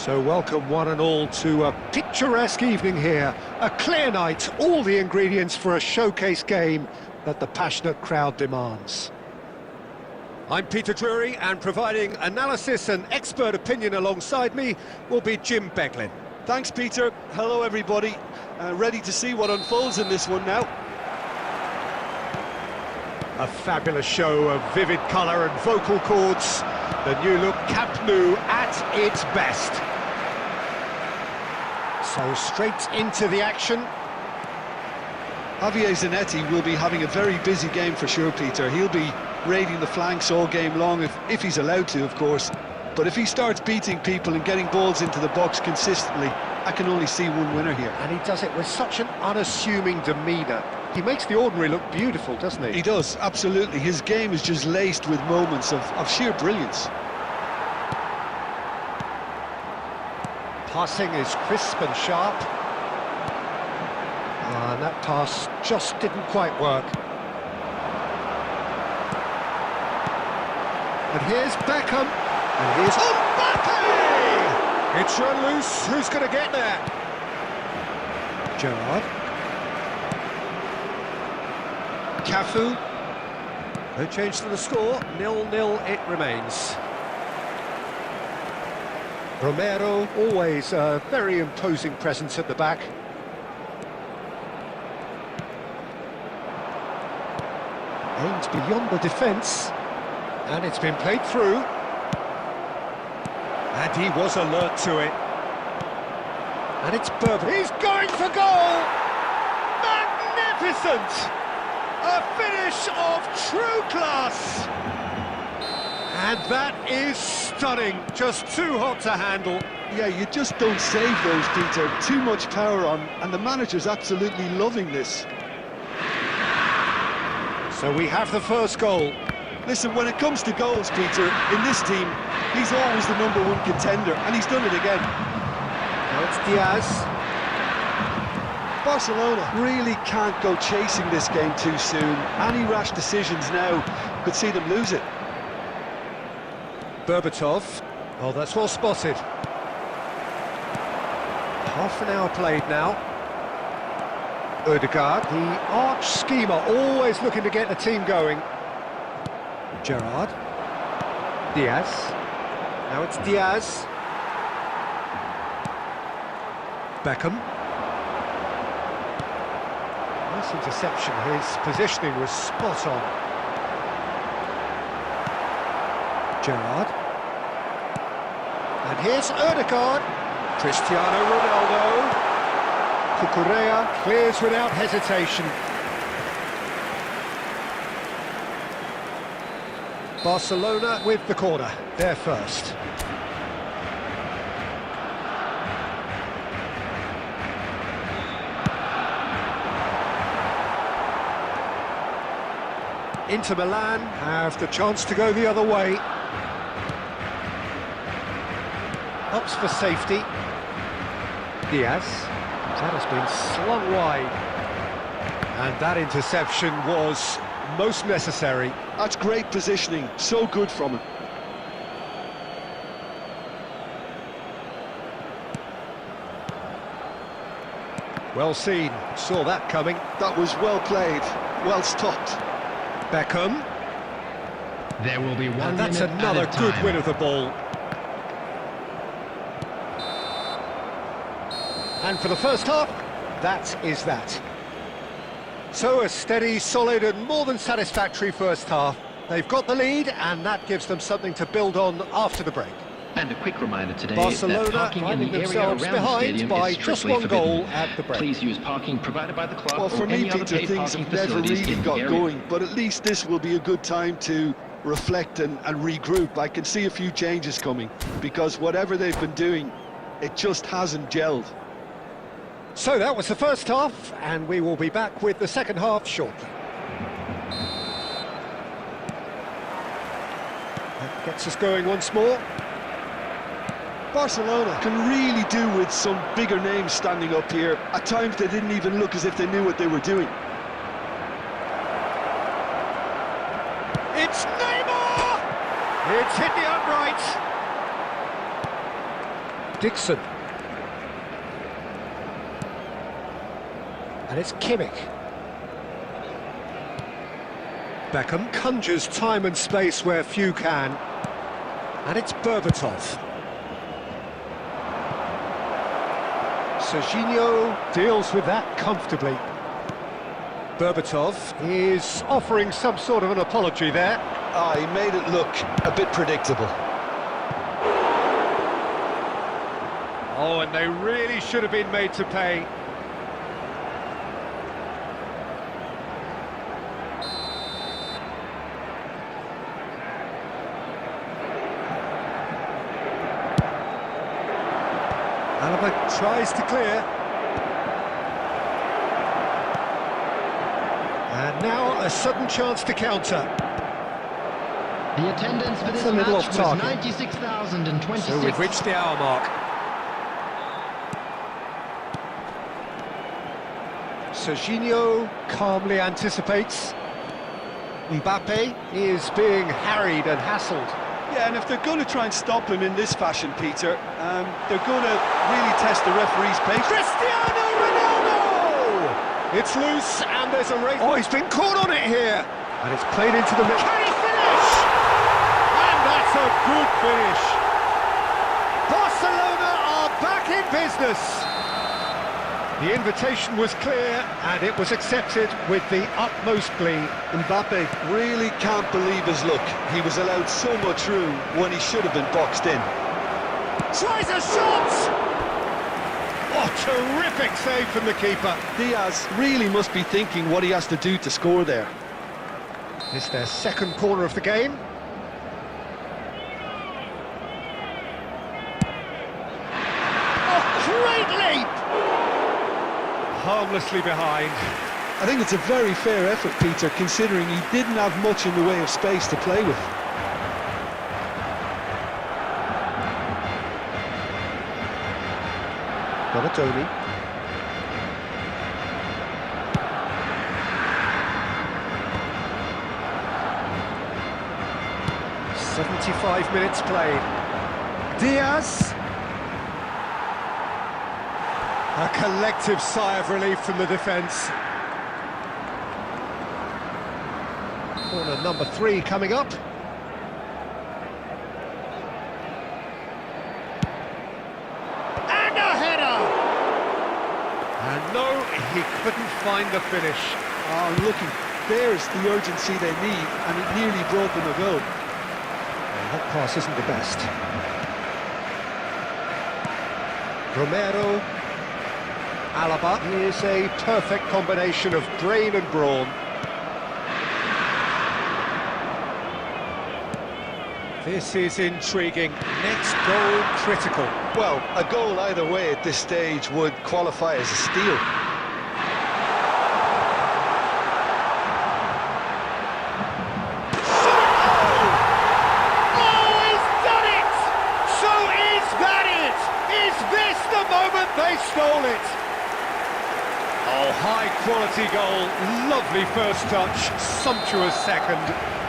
So welcome one and all to a picturesque evening here. A clear night, all the ingredients for a showcase game that the passionate crowd demands. I'm Peter Drury, and providing analysis and expert opinion alongside me will be Jim Beglin. Thanks, Peter. Hello, everybody. Ready to see what unfolds in this one now. A fabulous show of vivid colour and vocal cords. The new look Camp Nou at its best. So straight into the action. Javier Zanetti will be having a very busy game for sure, Peter. He'll be raiding the flanks all game long, if he's allowed to, of course. But if he starts beating people and getting balls into the box consistently, I can only see one winner here. And he does it with such an unassuming demeanour. He makes the ordinary look beautiful, doesn't he? He does, absolutely. His game is just laced with moments of sheer brilliance. Passing is crisp and sharp. And that pass just didn't quite work. And here's Beckham. And here's Mbappe! It's run loose. Who's going to get there? Gerrard. Cafu. No change to the score. 0-0 it remains. Romero, always a very imposing presence at the back. Aimed beyond the defence. And it's been played through. And he was alert to it. And it's Berber. He's going for goal! Magnificent! A finish of true class! And that is stunning. Just too hot to handle. Yeah, you just don't save those, Peter. Too much power on, and the manager's absolutely loving this. So we have the first goal. Listen, when it comes to goals, Peter, in this team, he's always the #1 contender, and he's done it again. Now it's Diaz. Barcelona really can't go chasing this game too soon. Any rash decisions now could see them lose it. Berbatov. Oh, that's well spotted. Half an hour played now. Ødegaard, the arch schemer, always looking to get the team going. Gerrard. Diaz. Now it's Diaz. Beckham. Nice interception. His positioning was spot on. Gerrard. And here's Ødegaard. Cristiano Ronaldo. Cucurella clears without hesitation. Barcelona with the corner, they're first. Inter Milan have the chance to go the other way. Ups for safety. Diaz. That has been slung wide. And that interception was most necessary. That's great positioning, so good from him. Well seen, saw that coming. That was well played, well stopped. Beckham. There will be one. And that's another good win of the ball. And for the first half, that is that. So a steady, solid and more than satisfactory first half. They've got the lead and that gives them something to build on after the break. And a quick reminder today Barcelona that parking in finding the area themselves around the behind stadium by is just strictly one forbidden. goal at the break. Please use parking provided by the club Well, for or me, any other Peter, paid things parking have never facilities really in the got area. going, but at least this will be a good time to reflect and regroup. I can see a few changes coming, because whatever they've been doing, it just hasn't gelled. So that was the first half, and we will be back with the second half shortly. That gets us going once more. Barcelona can really do with some bigger names standing up here. At times they didn't even look as if they knew what they were doing. It's Neymar! It's hit the upright. Dixon. And it's Kimmich. Beckham conjures time and space where few can. And it's Berbatov. Serginho deals with that comfortably. Berbatov is offering some sort of an apology there. He made it look a bit predictable. Oh, and they really should have been made to pay. Alaba tries to clear. And now a sudden chance to counter. The attendance for this a little match off was target. 96,026. So we've reached the hour mark. Serginho calmly anticipates. Mbappe is being harried and hassled. Yeah, and if they're going to try and stop him in this fashion, Peter, they're going to really test the referee's patience. Cristiano Ronaldo! It's loose and there's a race. Oh, he's been caught on it here. And it's played into the middle. Can he finish? And that's a good finish. Barcelona are back in business. The invitation was clear, and it was accepted with the utmost glee. Mbappe really can't believe his luck. He was allowed so much room when he should have been boxed in. Tries a shot! Oh, terrific save from the keeper. Diaz really must be thinking what he has to do to score there. It's their second corner of the game. Oh, great leap! Harmlessly behind. I think it's a very fair effort, Peter, considering he didn't have much in the way of space to play with. Donatoni. "75 minutes played. Diaz. A collective sigh of relief from the defence. Corner number 3 coming up. And a header! And no, he couldn't find the finish. Oh, looking, there's the urgency they need, and it nearly brought them a goal. That pass isn't the best. Romero. Alaba is a perfect combination of brain and brawn. This is intriguing. Next goal critical. Well, a goal either way at this stage would qualify as a steal. Oh, he's done it! So is that it? Is this the moment they stole it? Oh, high-quality goal. Lovely first touch. Sumptuous second.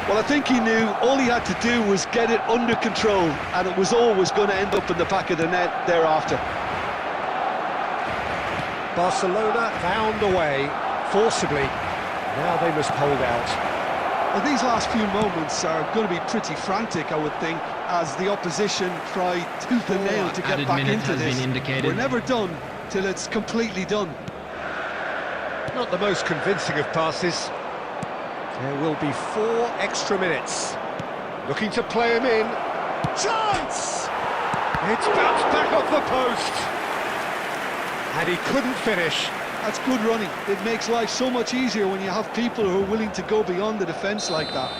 Well, I think he knew all he had to do was get it under control, and it was always going to end up in the back of the net thereafter. Barcelona found a way, forcibly. Now they must hold out. Well, these last few moments are going to be pretty frantic, I would think, as the opposition try tooth and nail to get Added back minute into has this. been indicated. We're never done till it's completely done. Not the most convincing of passes. There will be 4 extra minutes. Looking to play him in. Chance! It's bounced back off the post. And he couldn't finish. That's good running. It makes life so much easier when you have people who are willing to go beyond the defence like that.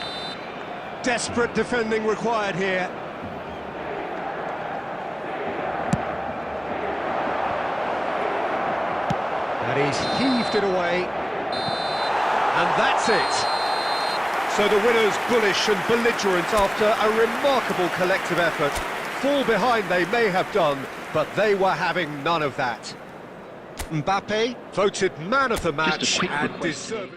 Desperate defending required here. And he's heaved it away. And that's it. So the winners bullish and belligerent after a remarkable collective effort. Fall behind they may have done, but they were having none of that. Mbappe voted man of the match and deserved.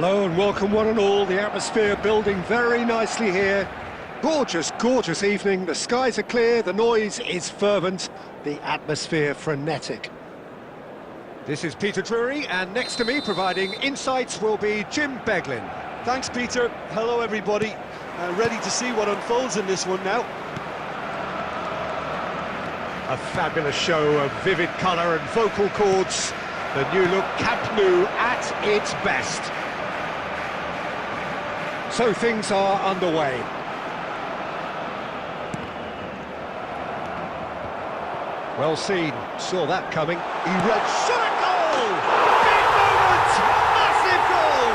Hello and welcome one and all. The atmosphere building very nicely here. Gorgeous, gorgeous evening. The skies are clear, the noise is fervent, the atmosphere frenetic. This is Peter Drury, and next to me providing insights will be Jim Beglin. Thanks, Peter. Hello, everybody. Ready to see what unfolds in this one now. A fabulous show of vivid colour and vocal cords. The new look Camp Nou at its best. So things are underway. Well seen, saw that coming. He read, shot a goal! Big moment! Massive goal!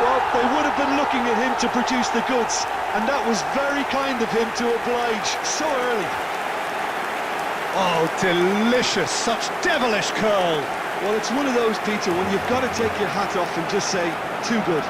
Well, they would have been looking at him to produce the goods, and that was very kind of him to oblige so early. Oh, delicious, such devilish curl. Well, it's one of those, Peter, when you've got to take your hat off and just say, too good.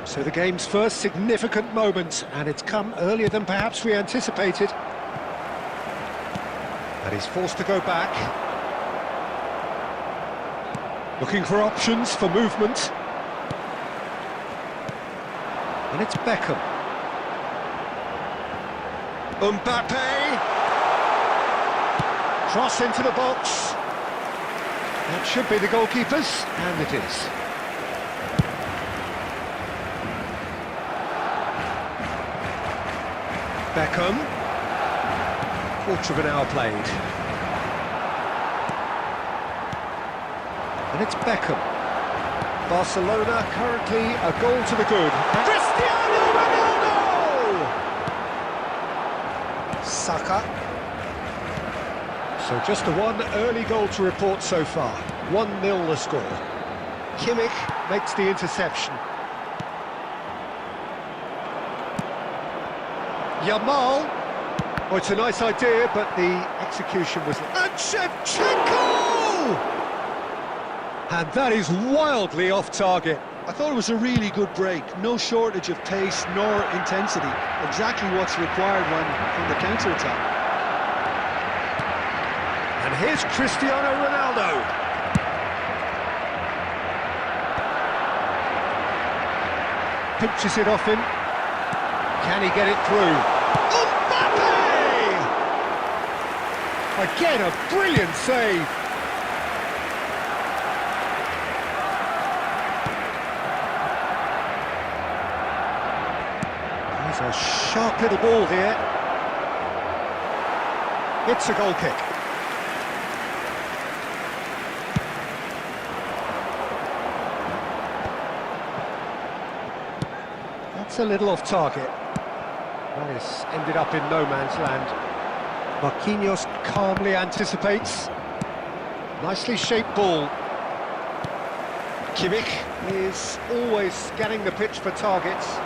So the game's first significant moment, and it's come earlier than perhaps we anticipated. And he's forced to go back. Looking for options for movement. And it's Beckham. Mbappe! Cross into the box. That should be the goalkeeper's, and it is. Beckham. Quarter of an hour played. And it's Beckham. Barcelona currently a goal to the good. Cristiano Ronaldo! Saka. So just the one early goal to report so far. 1-0 the score. Kimmich makes the interception. Yamal. Oh, it's a nice idea, but the execution was... And Shevchenko! And that is wildly off target. I thought it was a really good break. No shortage of pace nor intensity. Exactly what's required when the counter-attack. And here's Cristiano Ronaldo. Pinches it off him. Can he get it through? Again, a brilliant save. There's a sharp little ball here. It's a goal kick. That's a little off target. That has ended up in no man's land. Marquinhos calmly anticipates. Nicely shaped ball. Kimmich is always scanning the pitch for targets.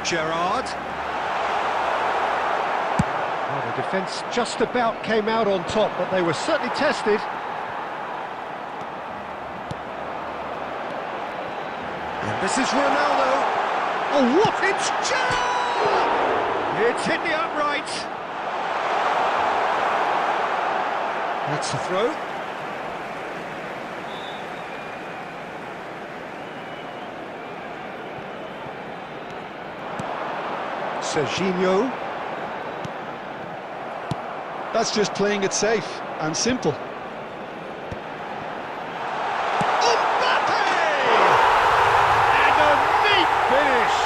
Gerrard. Well, the defence just about came out on top, but they were certainly tested. And this is Ronaldo. Oh, what? It's Gerrard! It's hit the upright. That's the throw. Serginho. That's just playing it safe and simple. Mbappe! And a neat finish.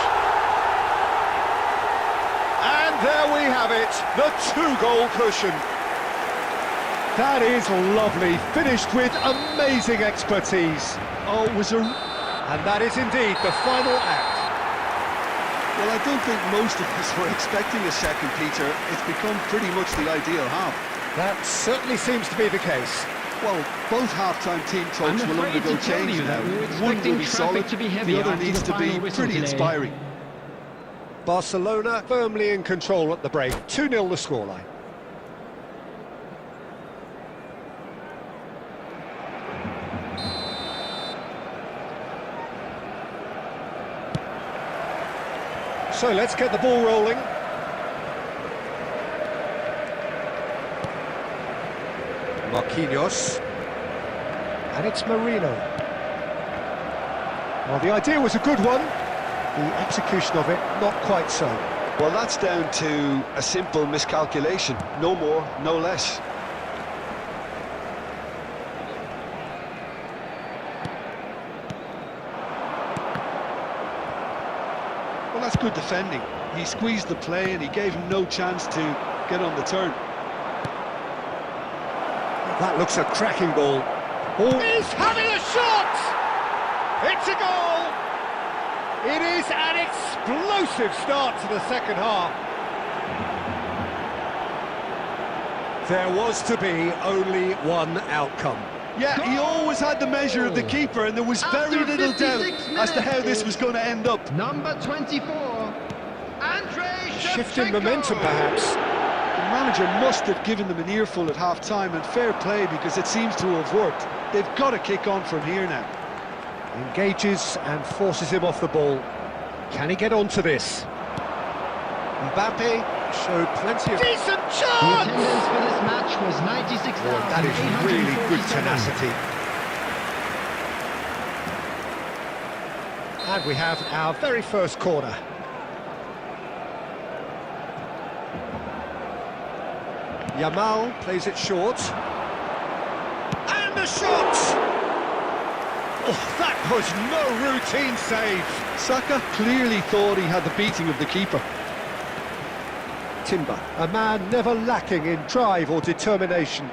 And there we have it, the two-goal cushion. That is lovely, finished with amazing expertise. Oh, it was a... And that is indeed the final act. Well, I don't think most of us were expecting a second, Peter. It's become pretty much the ideal half. That certainly seems to be the case. Well, both half-time team talks will undergo change now. One will be solid, the other needs to be pretty inspiring. Barcelona firmly in control at the break. 2-0 the scoreline. So let's get the ball rolling. Marquinhos. And it's Marino. Well, the idea was a good one. The execution of it, not quite so. Well, that's down to a simple miscalculation. No more, no less. Well, that's good defending. He squeezed the play and he gave him no chance to get on the turn. That looks a cracking ball. Oh. He's having a shot! It's a goal! It is an explosive start to the second half. There was to be only one outcome. Yeah, he always had the measure of the keeper, and there was very little doubt as to how this was going to end up. Number 24, Andrei Shifting Shevchenko. momentum, perhaps. The manager must have given them an earful at half-time, and fair play because it seems to have worked. They've got to kick on from here now. Engages and forces him off the ball. Can he get onto this? Mbappe showed plenty of... Decent The chance! attendance for this match was 96,847. Boy, that is really good tenacity. And we have our very first corner. Yamal plays it short. And the shot! Oh, that was no routine save. Saka clearly thought he had the beating of the keeper. Timber, a man never lacking in drive or determination.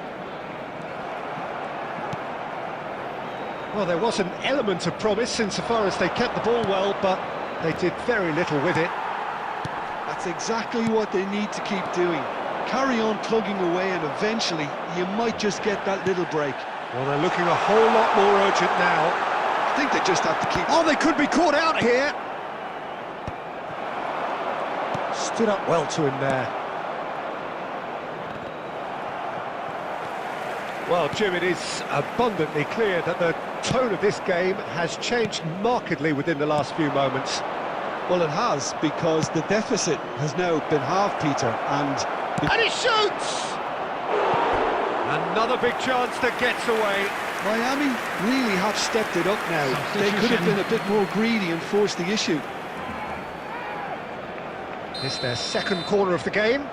Well, there was an element of promise insofar as they kept the ball well, but they did very little with it. That's exactly what they need to keep doing. Carry on plugging away and eventually you might just get that little break. Well, they're looking a whole lot more urgent now. I think they just have to keep... Oh, they could be caught out here. Stood up well to him there. Well, Jim, it is abundantly clear that the tone of this game has changed markedly within the last few moments. Well, it has, because the deficit has now been halved, Peter, and he shoots! Another big chance that gets away. Miami really have stepped it up now. They could have been a bit more greedy and forced the issue. It's their second corner of the game.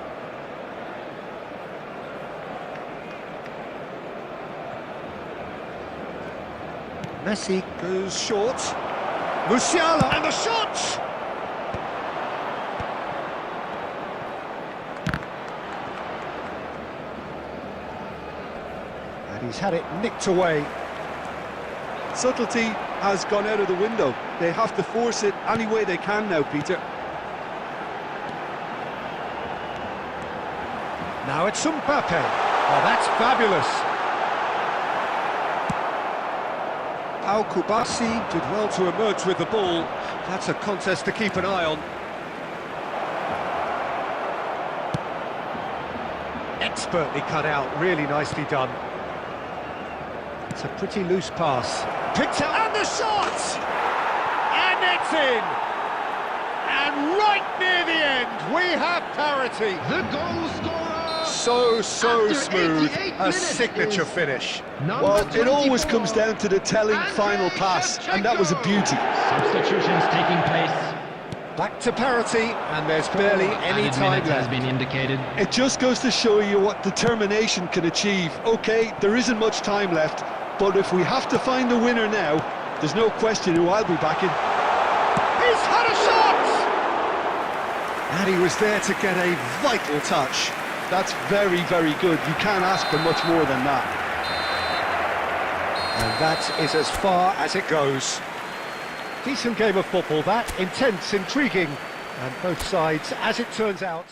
Messi goes short. Musiala and the shot! And he's had it nicked away. Subtlety has gone out of the window. They have to force it any way they can now, Peter. Now it's Mbappe. Oh, that's fabulous. Al Kubasi did well to emerge with the ball. That's a contest to keep an eye on. Expertly cut out, really nicely done. It's a pretty loose pass. Picked out, and the shot! And it's in! And right near the end, we have parity. The goal scorer. So After smooth, 88 a minutes signature is finish. Well, it always 24, comes down to the telling Andrei final pass, and that was a beauty. Substitutions taking place. Back to parity, and there's barely any Added time minutes has left. been indicated. It just goes to show you what determination can achieve. OK, there isn't much time left, but if we have to find the winner now, there's no question who I'll be backing. He's had a shot! And he was there to get a vital touch. That's very, very good. You can't ask for much more than that. And that is as far as it goes. Decent game of football, that. Intense, intriguing, and both sides, as it turns out...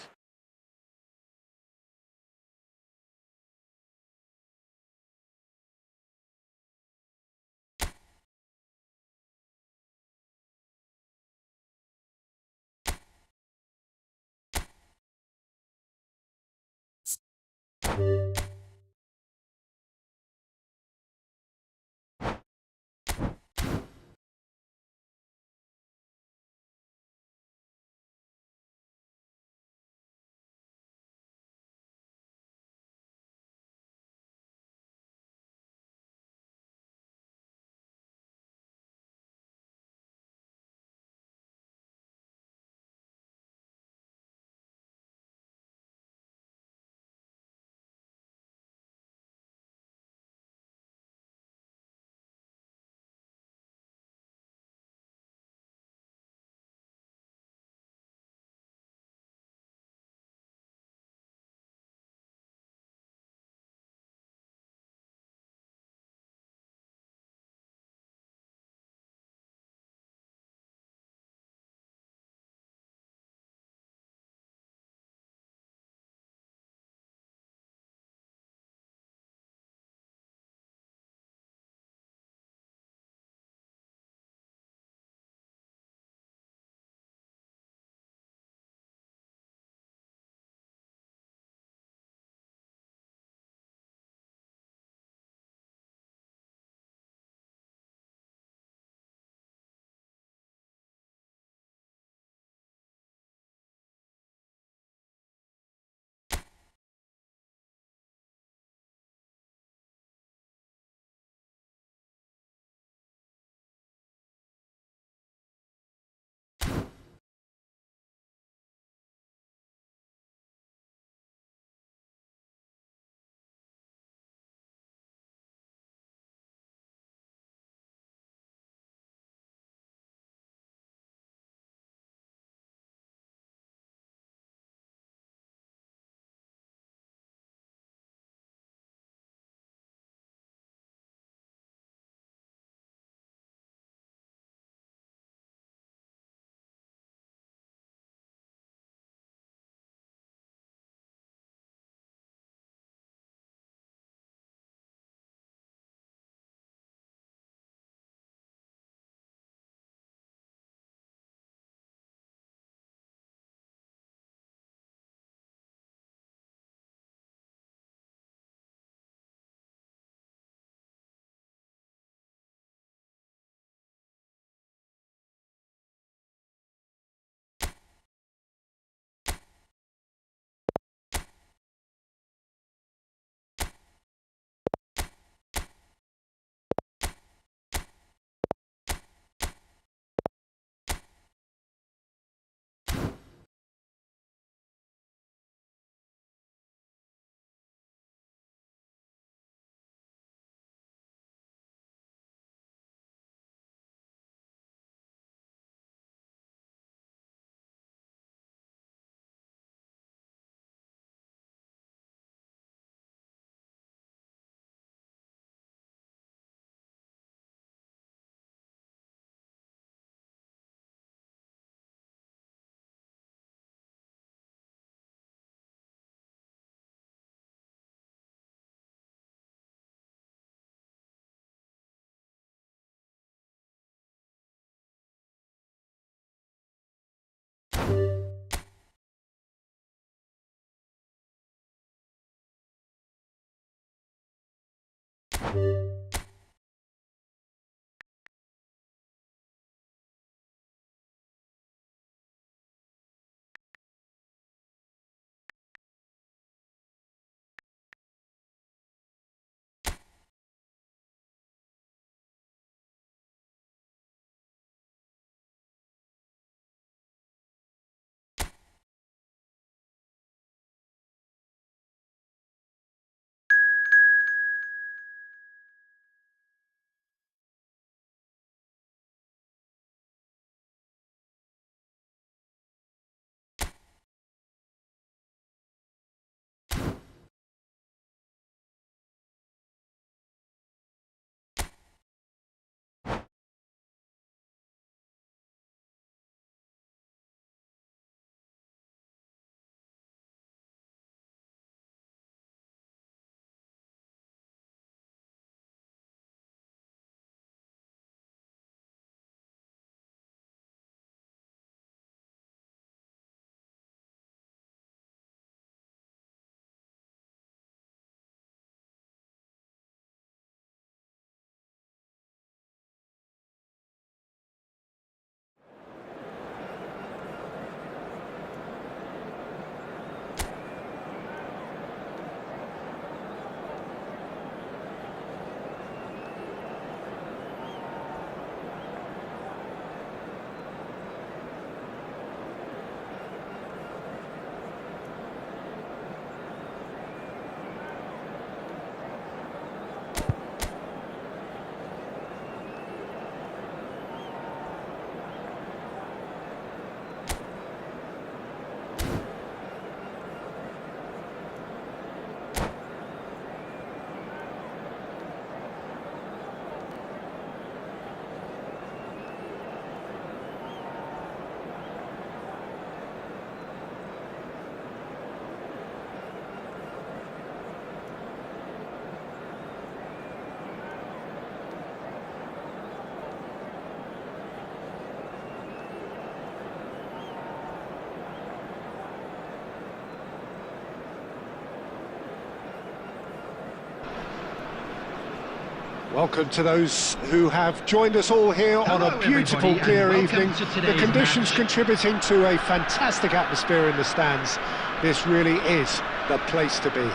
Welcome to those who have joined us all here on a beautiful, everybody, clear and evening. welcome to The today's conditions match. contributing to a fantastic atmosphere in the stands. This really is the place to be.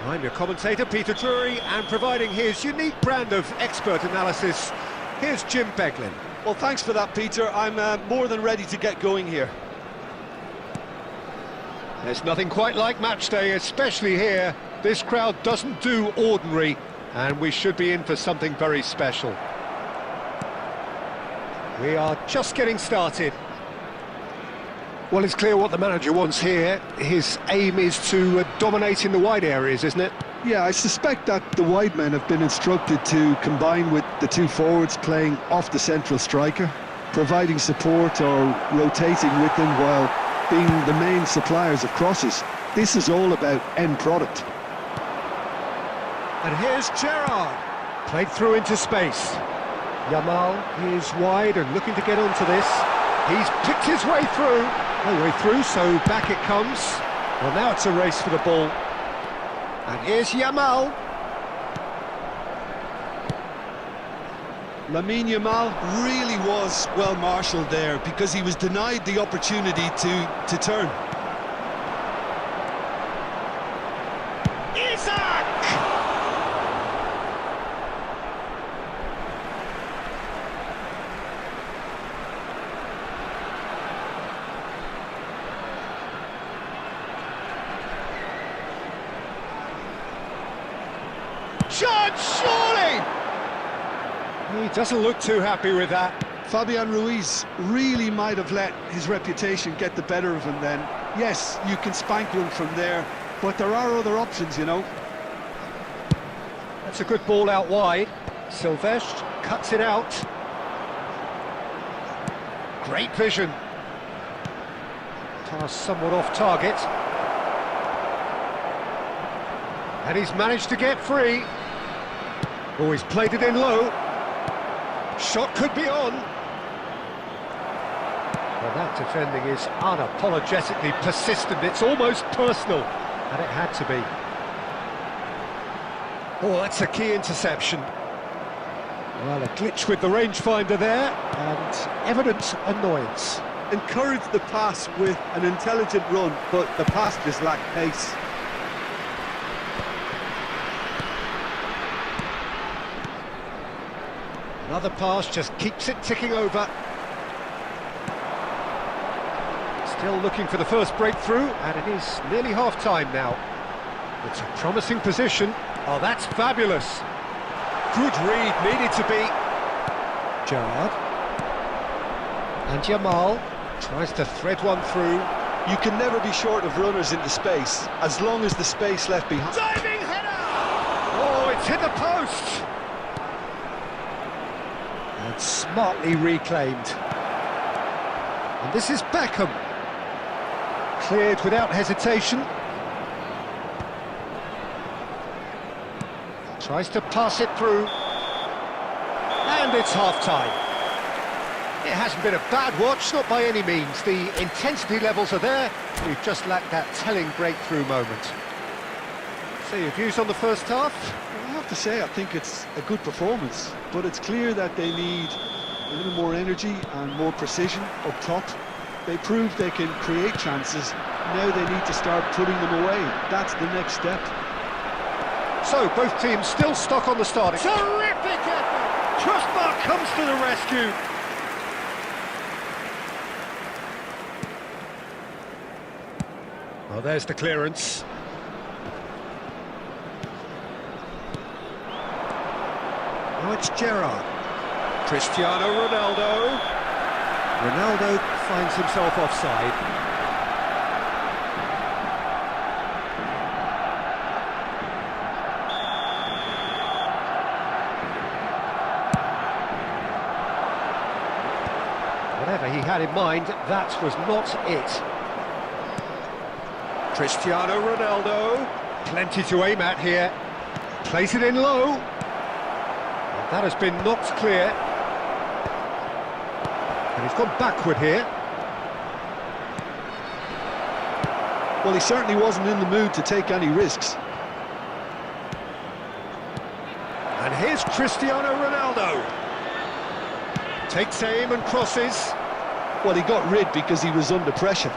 I'm your commentator, Peter Drury, and providing his unique brand of expert analysis, here's Jim Beglin. Well, thanks for that, Peter. I'm more than ready to get going here. There's nothing quite like match day, especially here. This crowd doesn't do ordinary, and we should be in for something very special. We are just getting started. Well, it's clear what the manager wants here. His aim is to dominate in the wide areas, isn't it? Yeah, I suspect that the wide men have been instructed to combine with the two forwards playing off the central striker, providing support or rotating with them while being the main suppliers of crosses. This is all about end product. And here's Gerrard, played through into space. Yamal is wide and looking to get onto this. He's picked his way through. No way through, so back it comes. Well, now it's a race for the ball. And here's Yamal. Lamine Yamal really was well marshalled there because he was denied the opportunity to turn. Isaac! Shot, surely! He doesn't look too happy with that. Fabian Ruiz really might have let his reputation get the better of him then. Yes, you can spank one from there, but there are other options, you know. That's a good ball out wide. Silvestre cuts it out. Great vision. Pass somewhat off target. And he's managed to get free. Oh, he's played it in low. Shot could be on. Well, that defending is unapologetically persistent. It's almost personal, and it had to be. Oh, that's a key interception. Well, a glitch with the rangefinder there, and evident annoyance. Encourage the pass with an intelligent run, but the pass just lacked pace. Another pass just keeps it ticking over. Still looking for the first breakthrough, and it is nearly half-time now. It's a promising position. Oh, that's fabulous. Good read, needed to be. Gerrard. And Jamal tries to thread one through. You can never be short of runners into space, as long as the space left behind. Diving header! Oh, it's hit the post! And smartly reclaimed. And this is Beckham. Cleared without hesitation. Tries to pass it through. And it's half-time. It hasn't been a bad watch, not by any means. The intensity levels are there. We've just lacked that telling breakthrough moment. So your views on the first half? I have to say, I think it's a good performance, but it's clear that they need a little more energy and more precision up top. They proved they can create chances. Now they need to start putting them away. That's the next step. So, both teams still stuck on the starting. Terrific effort! Trustmark comes to the rescue. Well, there's the clearance. Now it's Gerrard. Cristiano Ronaldo. Ronaldo finds himself offside. Whatever he had in mind, that was not it. Cristiano Ronaldo, plenty to aim at here. Plays it in low. And that has been knocked clear. And he's gone backward here. Well, he certainly wasn't in the mood to take any risks. And here's Cristiano Ronaldo. Takes aim and crosses. Well, he got rid because he was under pressure.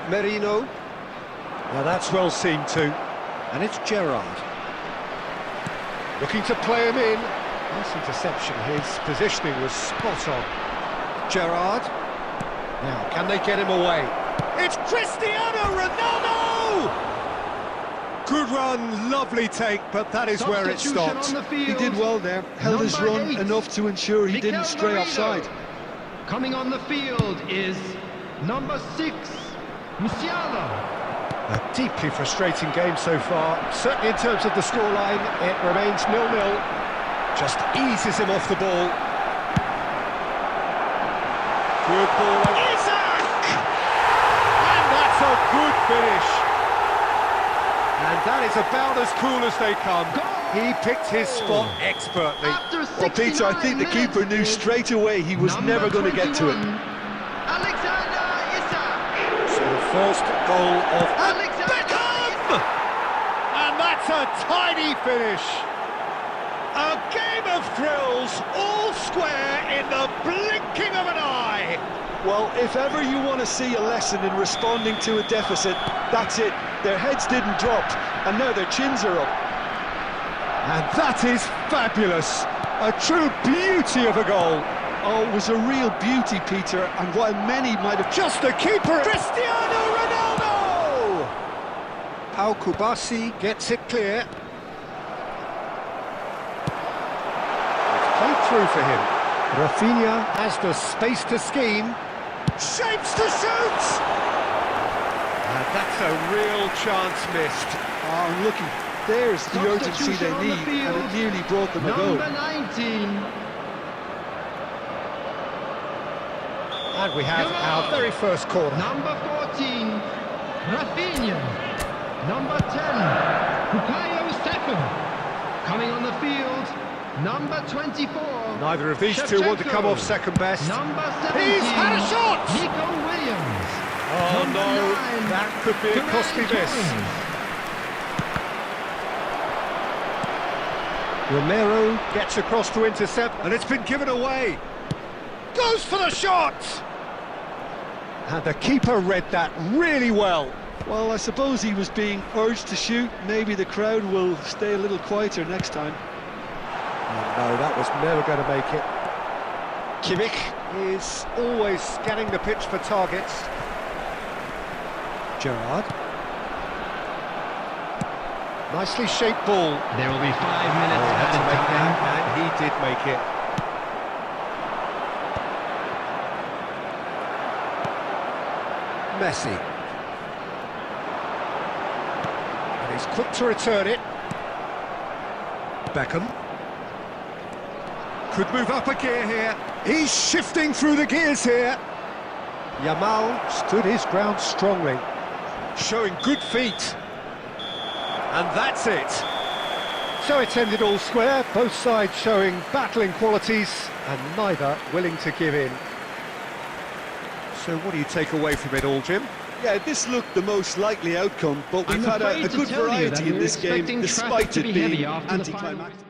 Merino. Now that's well seen too. And it's Gerrard. Looking to play him in. Nice interception. His positioning was spot on. Gerrard. Now, can they get him away? It's Cristiano Ronaldo! Good run, lovely take, but that is where it stopped. He did well there, held his run enough to ensure he didn't stray offside. Coming on the field is number 6, Musiala. A deeply frustrating game so far. Certainly in terms of the scoreline, it remains 0-0. Just eases him off the ball. Good ball. Isaac! And that's a good finish. And that is about as cool as they come. He picked his spot expertly. Well, Peter, I think the keeper knew straight away he was never going to get to it. Alexander Isak. So the first goal of Beckham! And that's a tidy finish. A game of thrills, all square in the blinking of an eye. Well, if ever you want to see a lesson in responding to a deficit, that's it. Their heads didn't drop, and now their chins are up. And that is fabulous. A true beauty of a goal. Oh, it was a real beauty, Peter, and while many might have... Just the keeper, Cristiano Ronaldo! Pau Kubasi gets it clear. It's played through for him. Rafinha has the space to scheme. Shapes to shoot! And that's a real chance missed. Oh, looking, there's the urgency they need, and it nearly brought them a goal. Number 19. And we have our very first corner. Number 14, Rafinha. Number 10, Bukayo Saka. Coming on the field, number 24. Neither of these two want to come off second best. Number 17, He's had a shot! Nico Williams. Oh Number no, 9, that could be a costly miss. Romero gets across to intercept, and it's been given away. Goes for the shot! And the keeper read that really well. Well, I suppose he was being urged to shoot. Maybe the crowd will stay a little quieter next time. Oh, no, that was never going to make it. Kimmich is always scanning the pitch for targets. Gerrard. Nicely shaped ball. There will be 5 minutes Had to added make time. that, and he did make it. Messi. And he's quick to return it. Beckham. Could move up a gear here. He's shifting through the gears here. Yamal stood his ground strongly, showing good feet. And that's it. So it's ended all square, both sides showing battling qualities and neither willing to give in. So what do you take away from it all, Jim? Yeah, this looked the most likely outcome, but we've I'm had afraid a to good tell you that variety in we're this game, expecting traffic despite to it be being heavy after the final. anticlimactic.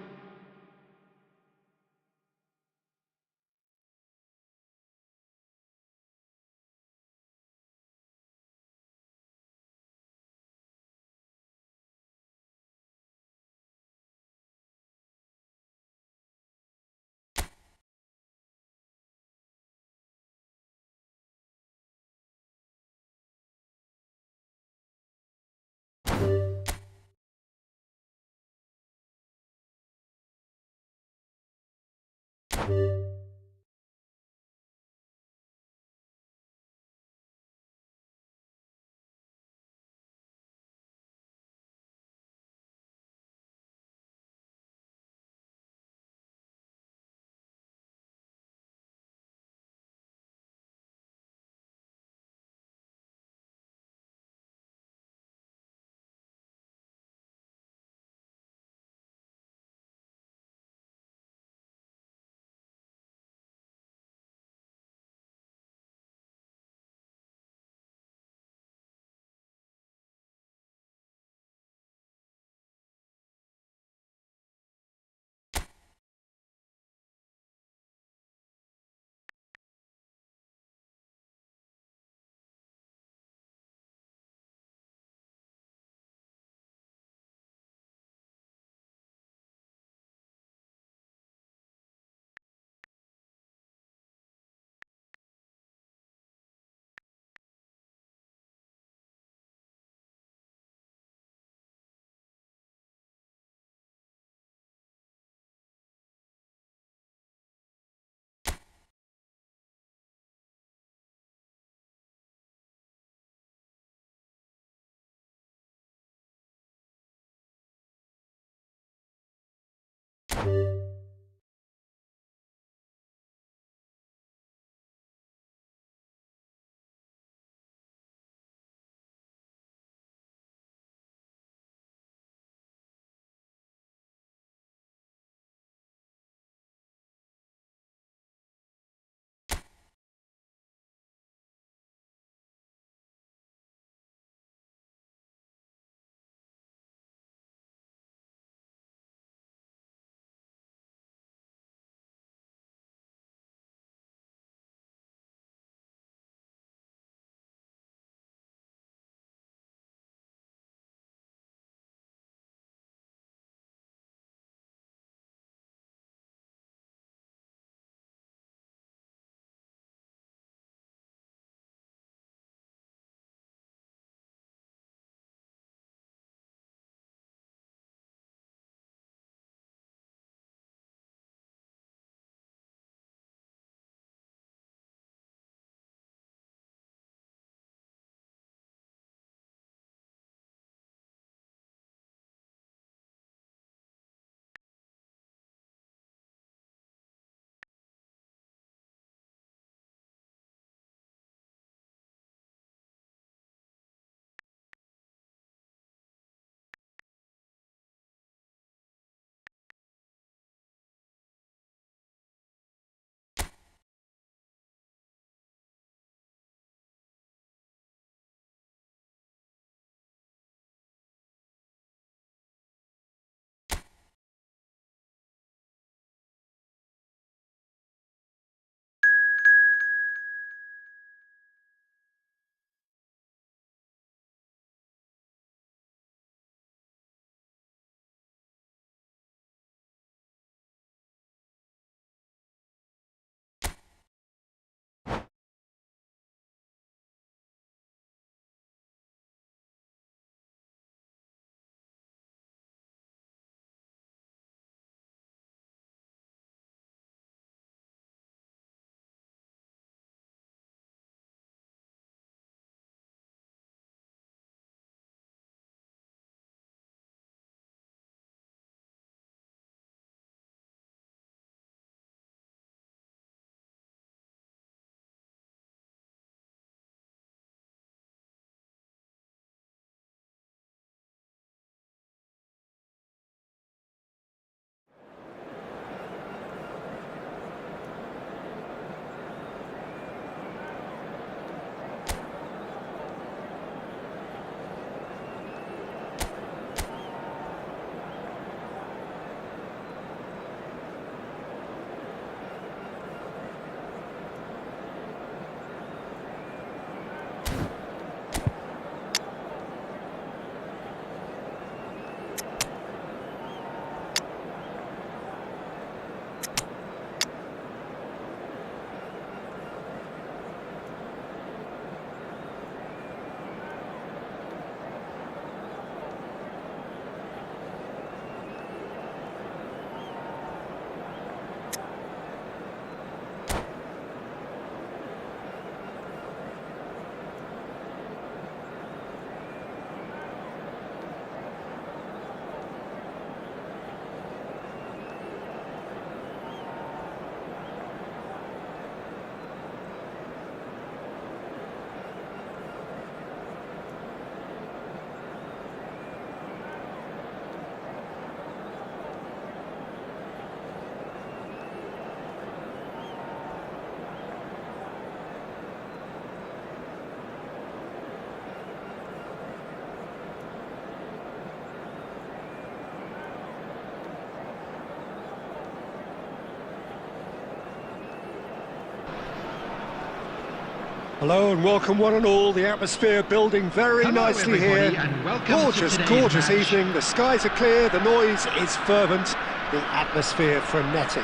Hello and welcome one and all. The atmosphere building very Hello, nicely everybody, here. and welcome to Gorgeous, today's gorgeous match. evening. The skies are clear, the noise is fervent, the atmosphere frenetic.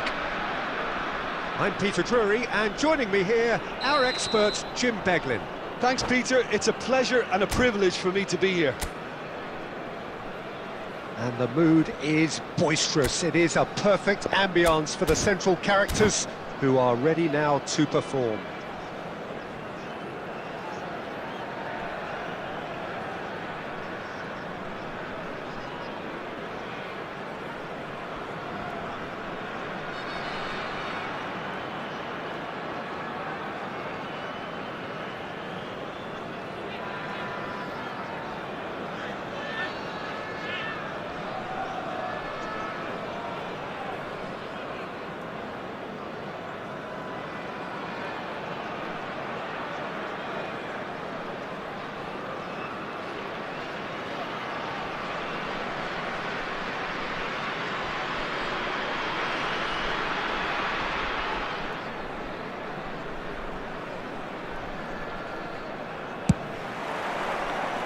I'm Peter Drury, and joining me here, our expert Jim Beglin. Thanks, Peter. It's a pleasure and a privilege for me to be here. And the mood is boisterous. It is a perfect ambience for the central characters who are ready now to perform.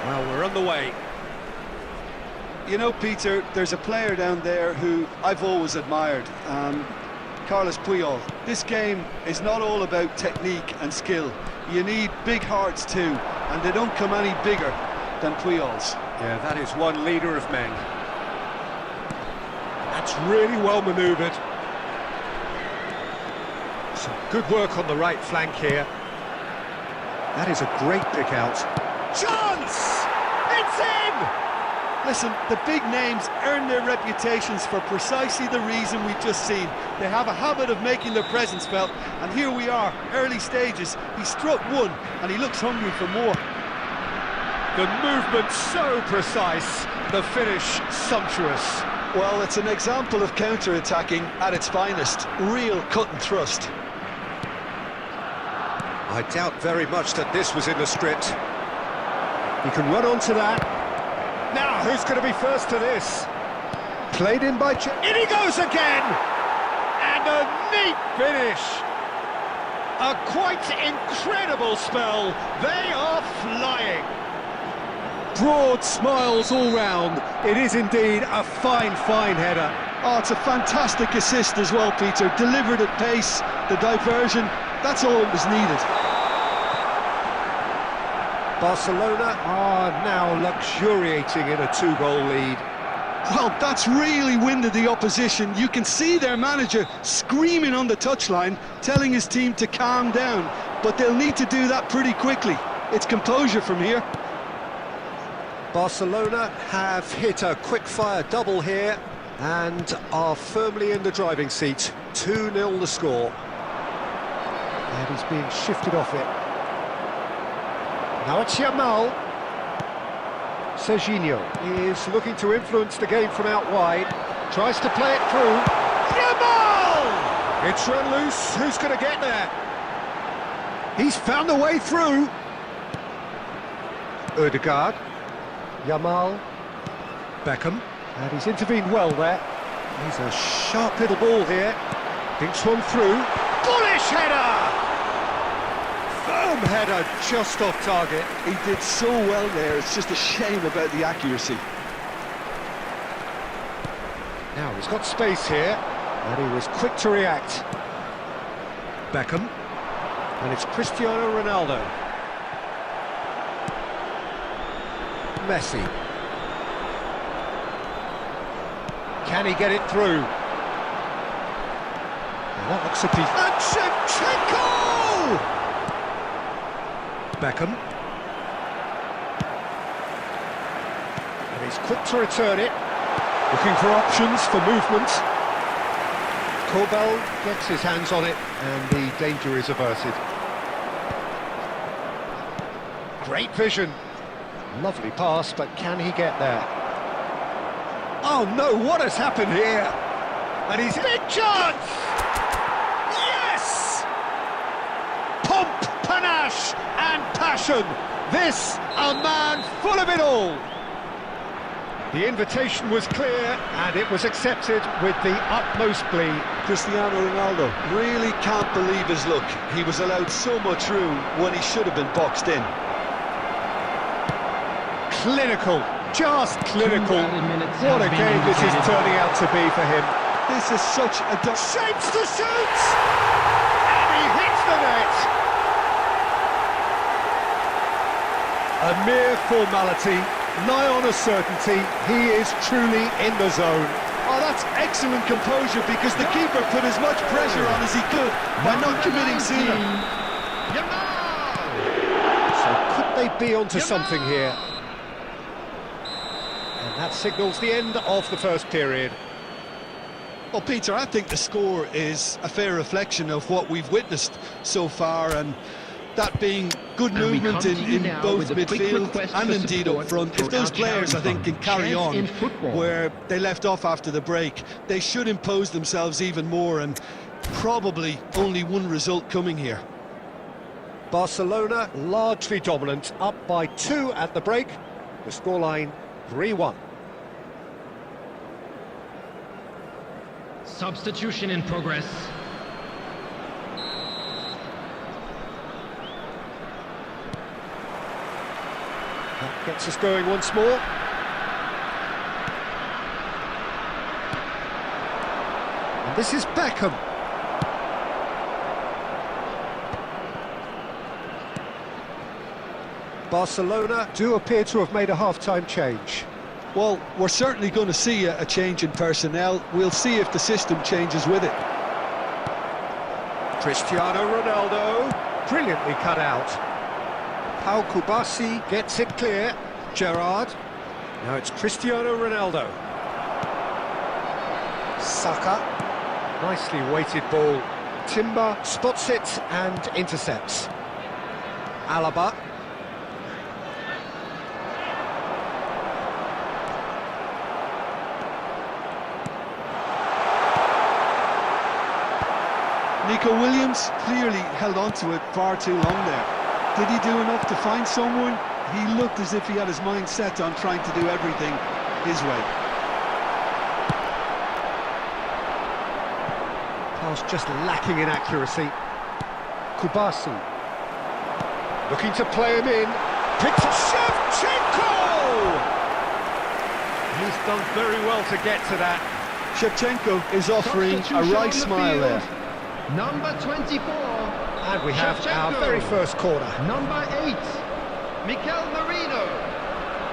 Well, we're on the way. You know, Peter, there's a player down there who I've always admired, Carlos Puyol. This game is not all about technique and skill. You need big hearts too, and they don't come any bigger than Puyol's. Yeah, that is one leader of men. That's really well manoeuvred. Some good work on the right flank here. That is a great pick out. Chance! It's in! Listen, the big names earn their reputations for precisely the reason we've just seen. They have a habit of making their presence felt, and here we are, early stages. He struck one, and he looks hungry for more. The movement so precise, the finish sumptuous. Well, it's an example of counter-attacking at its finest. Real cut and thrust. I doubt very much that this was in the script. He can run onto that. Now, who's going to be first to this? Played in by... In he goes again! And a neat finish! A quite incredible spell. They are flying. Broad smiles all round. It is indeed a fine, fine header. Oh, it's a fantastic assist as well, Peter. Delivered at pace, the diversion, that's all that was needed. Barcelona are now luxuriating in a two-goal lead. Well, that's really winded the opposition. You can see their manager screaming on the touchline, telling his team to calm down. But they'll need to do that pretty quickly. It's composure from here. Barcelona have hit a quick-fire double here and are firmly in the driving seat. 2-0 the score. And he's being shifted off it. Now it's Yamal. Serginho is looking to influence the game from out wide. Tries to play it through. Yamal! It's run loose. Who's going to get there? He's found a way through. Ødegaard. Yamal. Beckham. And he's intervened well there. He's a sharp little ball here. Dinks one through. Bullish header! Firm header just off target. He did so well there, it's just a shame about the accuracy. Now he's got space here, and he was quick to react. Beckham, and it's Cristiano Ronaldo. Messi. Can he get it through? And that looks a piece. And Shevchenko! Beckham. And he's quick to return it. Looking for options for movement. Corbell gets his hands on it, and the danger is averted. Great vision. Lovely pass, but can he get there? Oh no, what has happened here? And he's big chance! Yes! Pomp, panache and passion. This, a man full of it all. The invitation was clear, and it was accepted with the utmost glee. Cristiano Ronaldo really can't believe his luck. He was allowed so much room when he should have been boxed in. Clinical, just clinical. 2 added minutes What a have been game this is indicated. turning out to be for him. This is such a... Shapes the shoot! And he hits the net! A mere formality, nigh on a certainty, he is truly in the zone. Oh, that's excellent composure because the keeper put as much pressure on as he could by not committing sooner. So could they be onto something here? And that signals the end of the first period. Well, Peter, I think the score is a fair reflection of what we've witnessed so far, and that being good And we movement come to you in now both with a quick midfield request and for indeed up support front. for If those our players, I think, charity can carry fund, on Chance in Football. where they left off after the break, they should impose themselves even more, and probably only one result coming here. Barcelona largely dominant, up by 2 at the break. The scoreline 3-1. Substitution in progress. That gets us going once more. And this is Beckham. Barcelona do appear to have made a half-time change. Well, we're certainly going to see a change in personnel. We'll see if the system changes with it. Cristiano Ronaldo, brilliantly cut out. Pau Kubasi gets it clear. Gerrard. Now it's Cristiano Ronaldo. Saka. Nicely weighted ball. Timber spots it and intercepts. Alaba. Nico Williams clearly held on to it far too long there. Did he do enough to find someone? He looked as if he had his mind set on trying to do everything his way. Pass just lacking in accuracy. Kubasi. Looking to play him in. Picks Shevchenko! He's done very well to get to that. Shevchenko is offering a Substitution on right the smile field. there. Number 24. And we have our Shevchenko. very first corner. Number 8. Mikel Merino.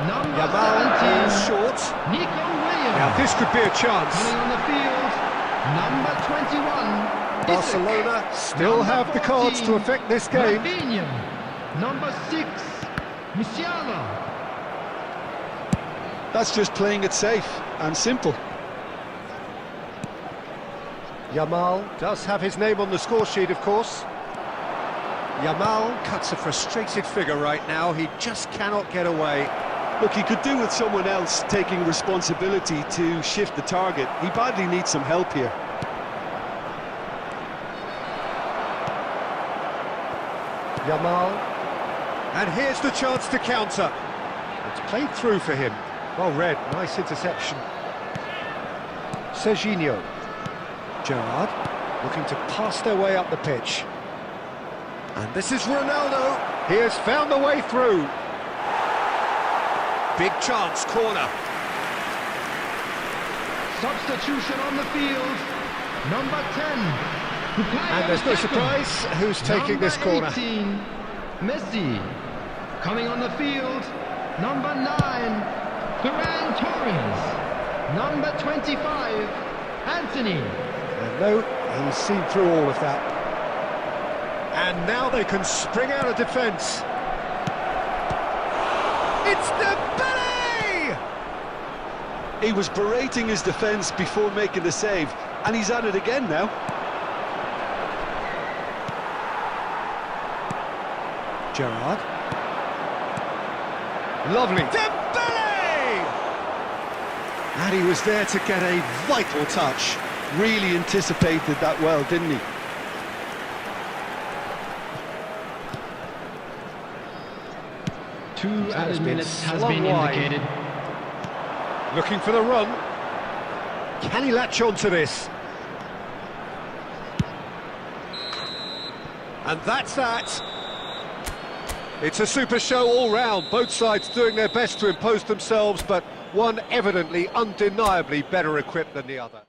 Number Yamal 17. is short. Nico Williams. Now this could be a chance. Coming on the field. Number 21. Barcelona still Number have the cards 14, to affect this game. Rafinha. Number 6. Musiala. That's just playing it safe and simple. Yamal does have his name on the score sheet, of course. Yamal cuts a frustrated figure right now. He just cannot get away. Look, he could do with someone else taking responsibility to shift the target. He badly needs some help here. Yamal. And here's the chance to counter. It's played through for him. Well read, nice interception. Serginho. Gerrard looking to pass their way up the pitch. And this is Ronaldo. He has found the way through. Big chance, corner. Substitution on the field. Number 10. And there's no surprise who's taking this corner. Number 18. Messi. Coming on the field. Number 9. Ferran Torres. Number 25. Anthony. And no, he's seen through all of that. And now they can spring out of defence. It's Dembele! He was berating his defence before making the save, and he's at it again now. Gerrard. Lovely. Dembele! And he was there to get a vital touch. Really anticipated that well, didn't he? Two Has added been minutes has swung been wide. indicated. Looking for the run. Can he latch on to this? And that's that. It's a super show all round, both sides doing their best to impose themselves, but one evidently, undeniably better equipped than the other.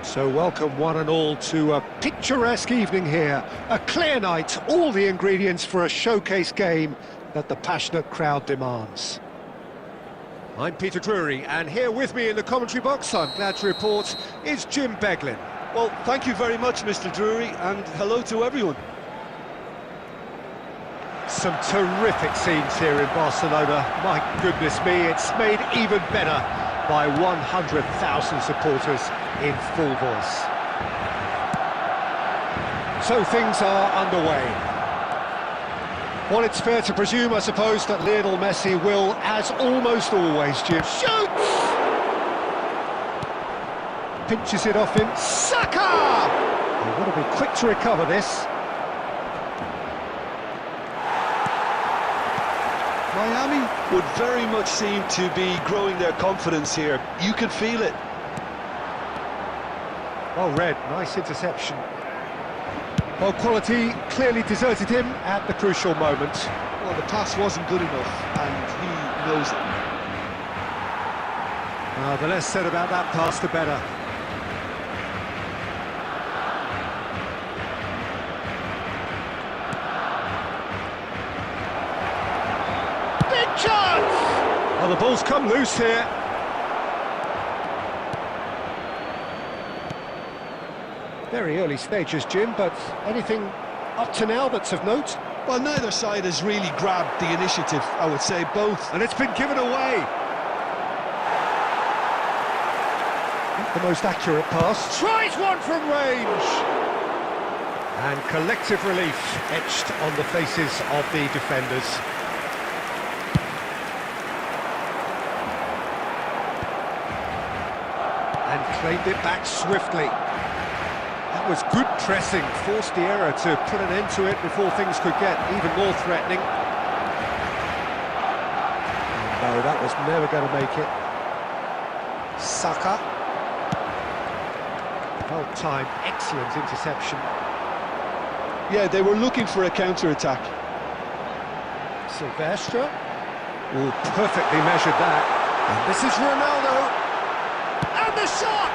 So welcome one and all to a picturesque evening here. A clear night, all the ingredients for a showcase game that the passionate crowd demands. I'm Peter Drury, and here with me in the commentary box, I'm glad to report, is Jim Beglin. Well, thank you very much, Mr. Drury, and hello to everyone. Some terrific scenes here in Barcelona. My goodness me, it's made even better by 100,000 supporters in full voice. So things are underway. Well, it's fair to presume, I suppose, that Lionel Messi will, as almost always, Jim, shoots! Pinches it off him. Saka! They want to be quick to recover this. Miami would very much seem to be growing their confidence here. You can feel it. Well read, nice interception. Well, quality clearly deserted him at the crucial moment. Well, the pass wasn't good enough, and he knows it. The less said about that pass, the better. Big chance! Well, the ball's come loose here. Very early stages, Jim, but anything up to now that's of note? Well, neither side has really grabbed the initiative, I would say, both. And it's been given away. Not the most accurate pass. Tries one from range. And collective relief etched on the faces of the defenders. And claimed it back swiftly. That was good pressing, forced the error to put an end to it before things could get even more threatening. No, that was never going to make it. Saka. Well-timed, excellent interception. Yeah, they were looking for a counter-attack. Silvestre. Oh, perfectly measured that. And this is Ronaldo. And the shot!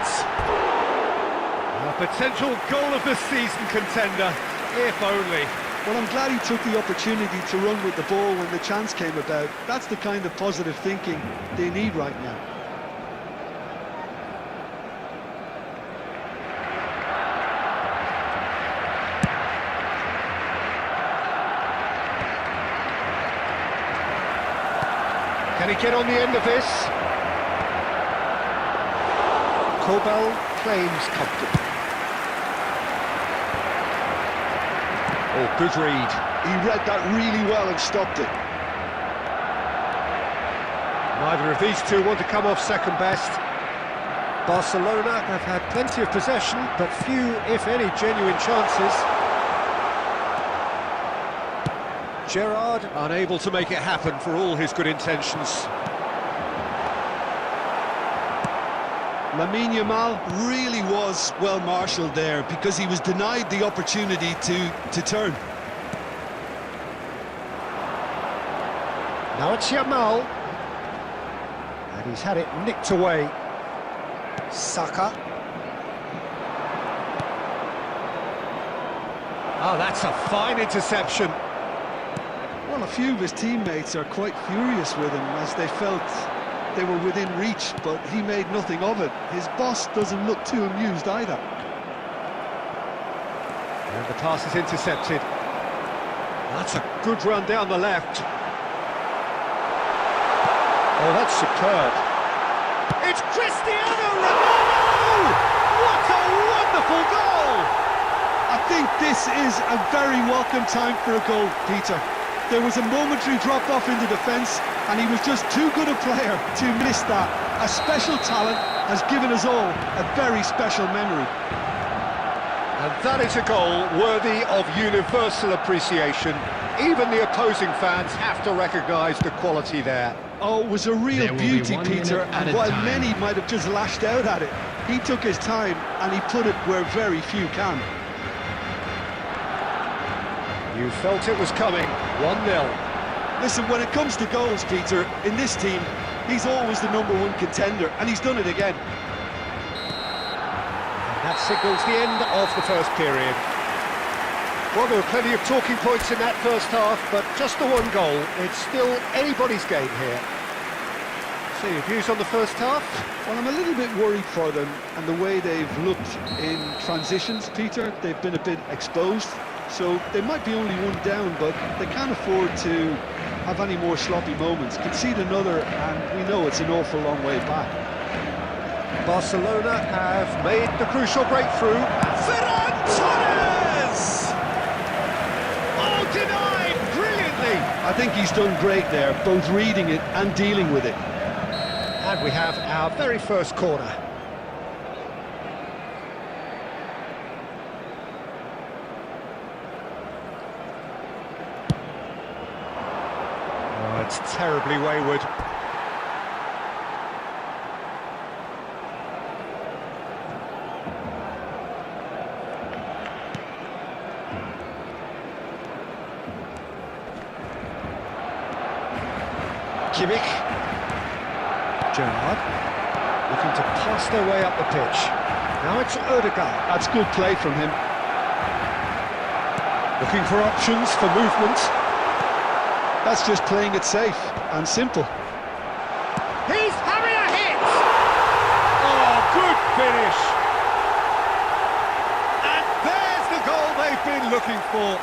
A potential goal of the season contender, if only. Well, I'm glad he took the opportunity to run with the ball when the chance came about. That's the kind of positive thinking they need right now. Can he get on the end of this? Kobel claims comfortably. Oh, good read. He read that really well and stopped it. Neither of these two want to come off second best. Barcelona have had plenty of possession, but few, if any, genuine chances. Gerrard unable to make it happen for all his good intentions. Lamine Yamal really was well marshalled there because he was denied the opportunity to turn. Now it's Yamal. And he's had it nicked away. Saka. Oh, that's a fine interception. Well, a few of his teammates are quite furious with him as they felt they were within reach, but he made nothing of it. His boss doesn't look too amused either. And the pass is intercepted. That's a good run down the left. Oh, that's superb. It's Cristiano Ronaldo! What a wonderful goal! I think this is a very welcome time for a goal, Peter. There was a momentary drop off into defence, and he was just too good a player to miss that. A special talent has given us all a very special memory. And that is a goal worthy of universal appreciation. Even the opposing fans have to recognise the quality there. Oh, it was a real beauty, Peter, and while many might have just lashed out at it, he took his time and he put it where very few can. You felt it was coming, 1-0. Listen, when it comes to goals, Peter, in this team, he's always the #1 contender, and he's done it again. That signals the end of the first period. Well, there were plenty of talking points in that first half, but just the one goal. It's still anybody's game here. So your views on the first half? Well, I'm a little bit worried for them and the way they've looked in transitions, Peter. They've been a bit exposed, so they might be only one down, but they can't afford to have any more sloppy moments. Concede another, and we know it's an awful long way back. Barcelona have made the crucial breakthrough. Ferran Torres! Oh, denied brilliantly! I think he's done great there, both reading it and dealing with it. And we have our very first corner. Oh, it's terribly wayward. Kimmich. Gerrard, looking to pass their way up the pitch. Now it's Odegaard. That's good play from him. Looking for options for movement. That's just playing it safe and simple. He's having a hit! Oh, good finish! And there's the goal they've been looking for.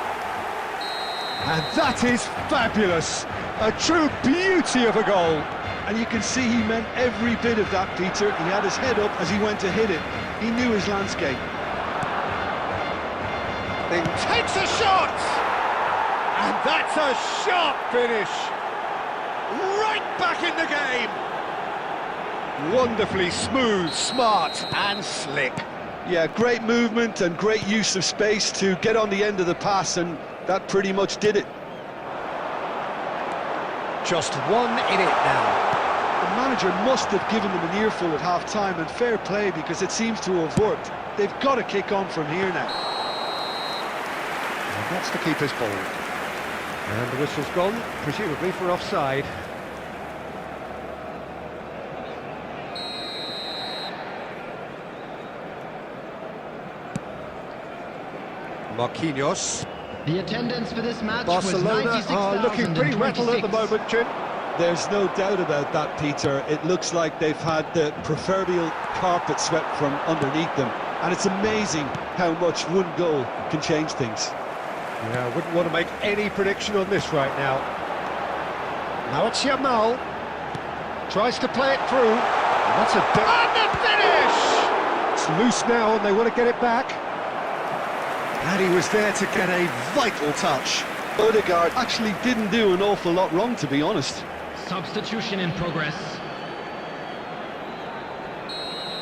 And that is fabulous. A true beauty of a goal. And you can see he meant every bit of that, Peter. He had his head up as he went to hit it. He knew his landscape. Then takes a shot! And that's a sharp finish! Right back in the game! Wonderfully smooth, smart and slick. Yeah, great movement and great use of space to get on the end of the pass, and that pretty much did it. Just one in it now. The manager must have given them an earful at half-time, and fair play, because it seems to have worked. They've got to kick on from here now. And that's the keeper's ball. And the whistle's gone, presumably for offside. Marquinhos. The attendance for this match was Barcelona are looking pretty rattled at the 96,026. moment, Jim. There's no doubt about that, Peter. It looks like they've had the proverbial carpet swept from underneath them. And it's amazing how much one goal can change things. Yeah, I wouldn't want to make any prediction on this right now. Now it's Yamal. Tries to play it through. And that's a... And the finish! It's loose now and they want to get it back. And he was there to get a vital touch. Odegaard actually didn't do an awful lot wrong, to be honest. Substitution in progress.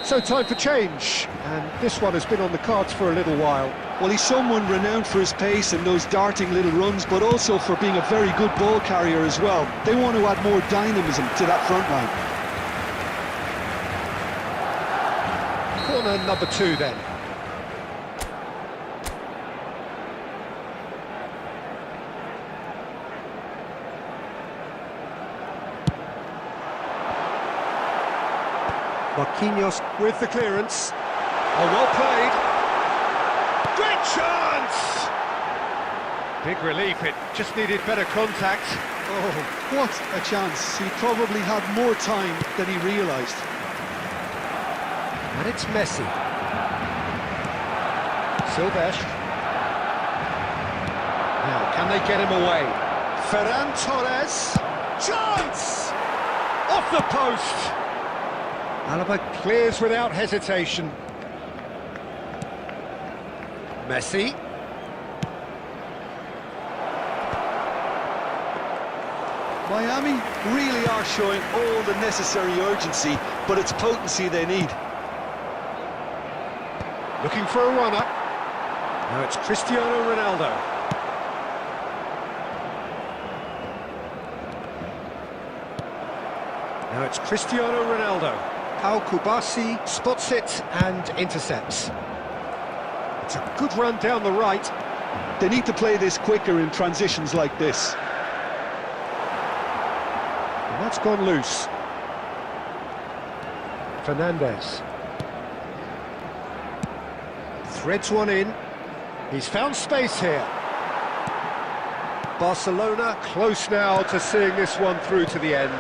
So time for change, and this one has been on the cards for a little while. Well, he's someone renowned for his pace and those darting little runs, but also for being a very good ball carrier as well. They want to add more dynamism to that front line. Corner number 2 then. Marquinhos with the clearance. Oh, well played. Great chance! Big relief, it just needed better contact. Oh, what a chance. He probably had more time than he realised. And it's Messi. Silvesh. Now, can they get him away? Ferran Torres. Chance! Off the post! Alaba clears without hesitation. Messi. Miami really are showing all the necessary urgency, but it's potency they need. Looking for a runner. Now it's Cristiano Ronaldo. Now it's Cristiano Ronaldo. Al Kubasi spots it and intercepts. It's a good run down the right. They need to play this quicker in transitions like this. And that's gone loose. Fernandez. Threads one in. He's found space here. Barcelona close now to seeing this one through to the end.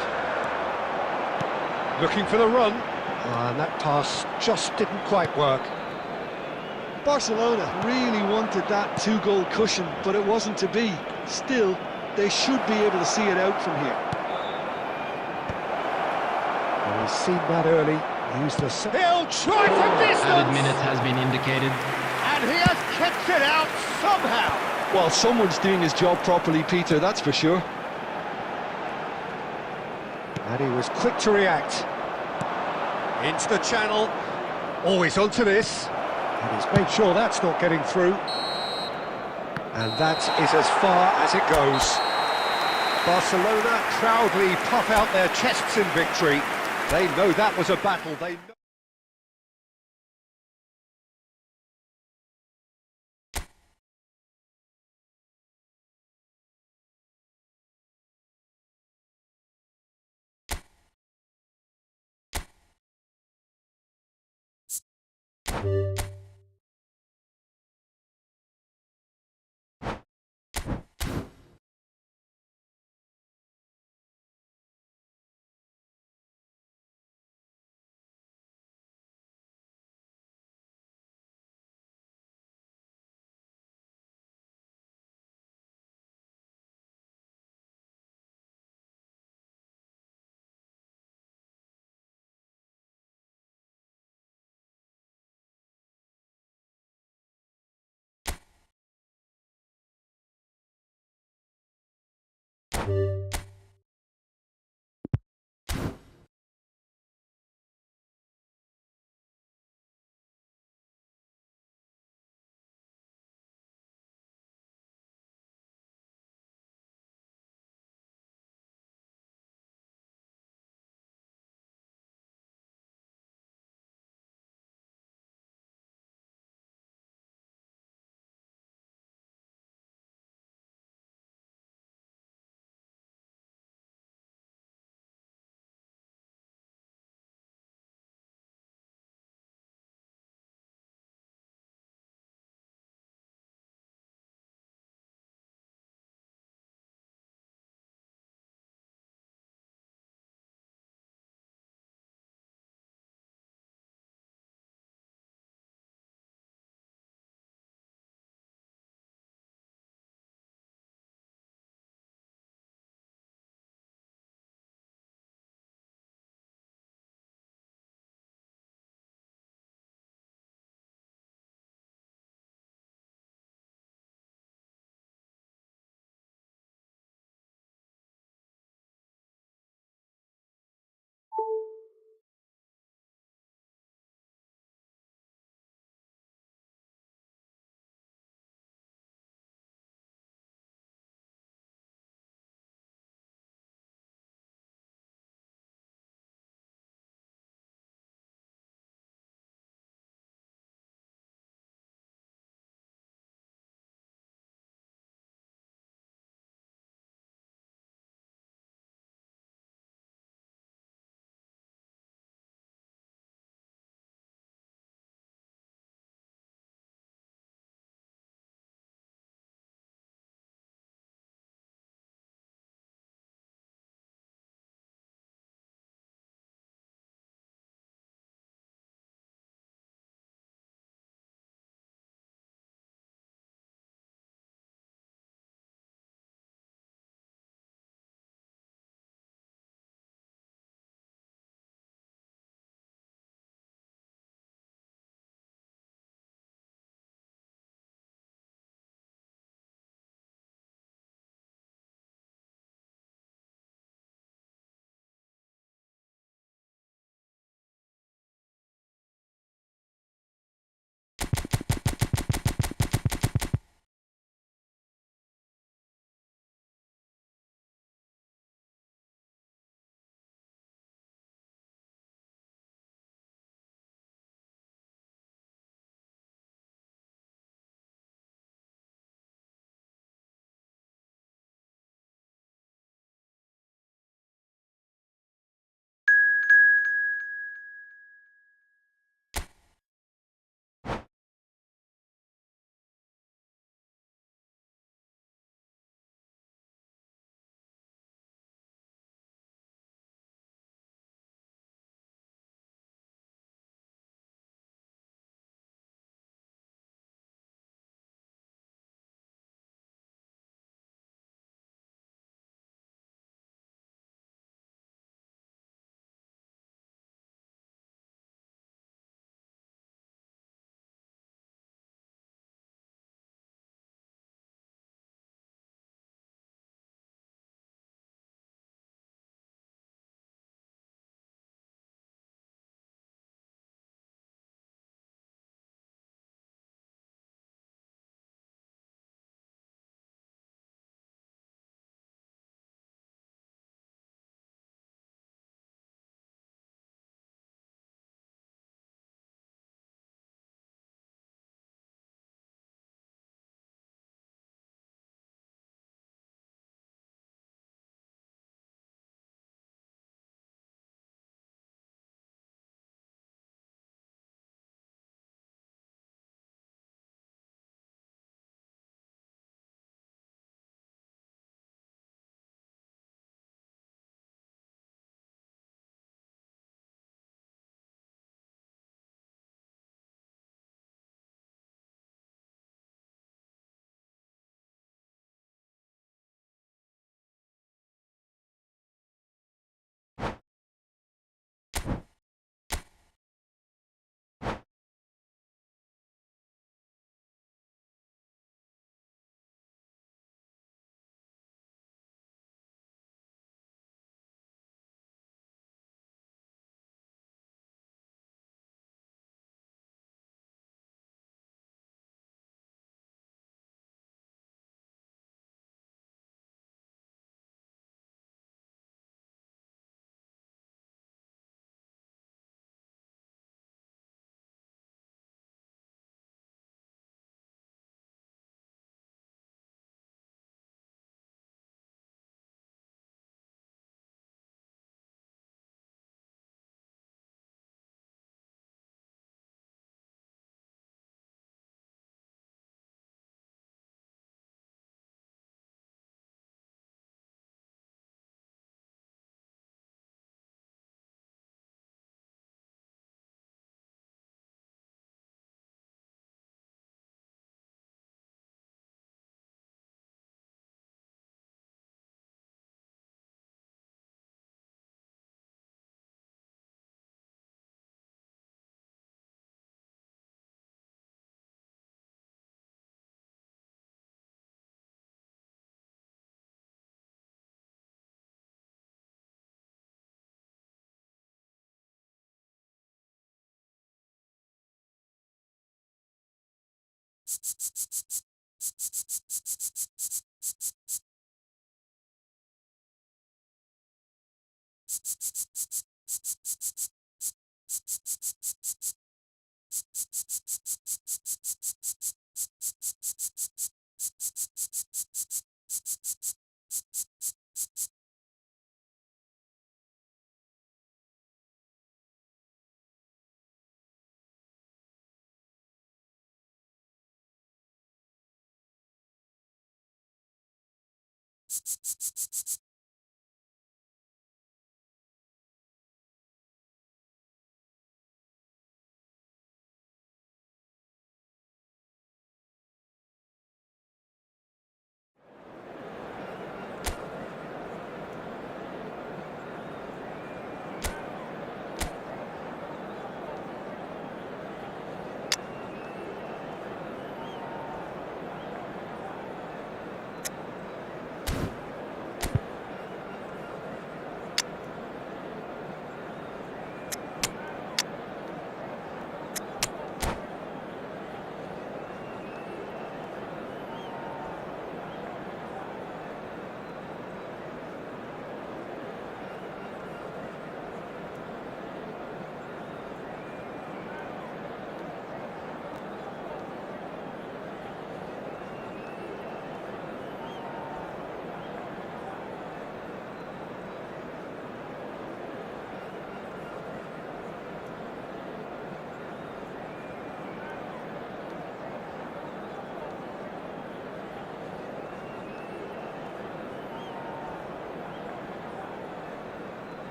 Looking for the run. And that pass just didn't quite work. Barcelona really wanted that two-goal cushion, but it wasn't to be. Still, they should be able to see it out from here. And he's seen that early. Use the... He'll try from distance! Added minute has been indicated. And he has kept it out somehow! Well, someone's doing his job properly, Peter, that's for sure. And he was quick to react. Into the channel. Always onto this. And he's made sure that's not getting through. And that is as far as it goes. Barcelona proudly puff out their chests in victory. They know that was a battle. They know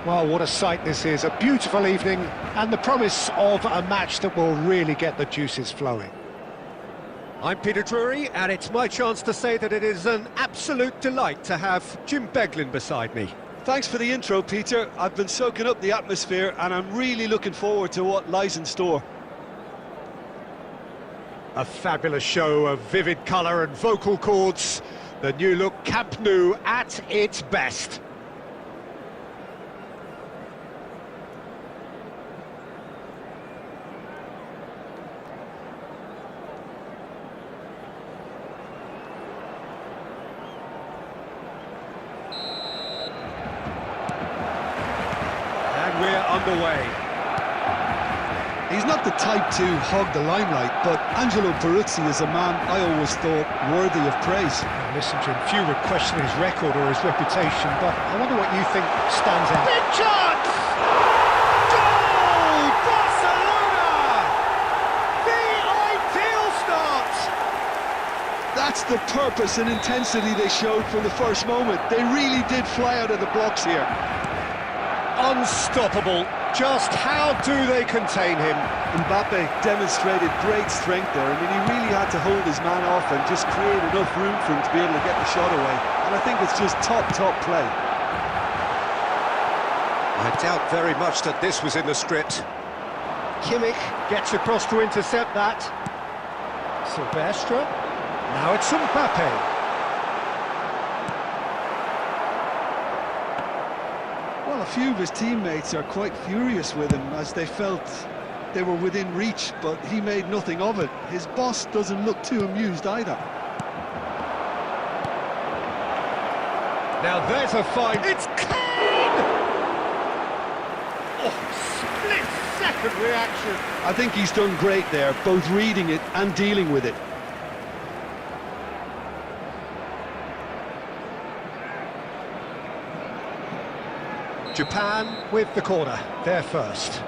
Well, what a sight this is. A beautiful evening and the promise of a match that will really get the juices flowing. I'm Peter Drury, and it's my chance to say that it is an absolute delight to have Jim Beglin beside me. Thanks for the intro, Peter. I've been soaking up the atmosphere and I'm really looking forward to what lies in store. A fabulous show of vivid colour and vocal cords. The new look Camp Nou at its best. We're underway. He's not the type to hog the limelight, but Angelo Peruzzi is a man I always thought worthy of praise. Listen to him, few would question his record or his reputation, but I wonder what you think stands out. Big chance! Goal! Barcelona! The ideal start! That's the purpose and intensity they showed from the first moment. They really did fly out of the blocks here. Unstoppable. Just how do they contain him? Mbappe demonstrated great strength there. I mean, he really had to hold his man off and just create enough room for him to be able to get the shot away. And I think it's just top play. I doubt very much that this was in the script. Kimmich gets across to intercept that. Silvestre. Now it's Mbappe. Well, a few of his teammates are quite furious with him as they felt they were within reach, but he made nothing of it. His boss doesn't look too amused either. Now there's a fine... It's Kane! Oh, split-second reaction. I think he's done great there, both reading it and dealing with it. Japan with the corner, they're first.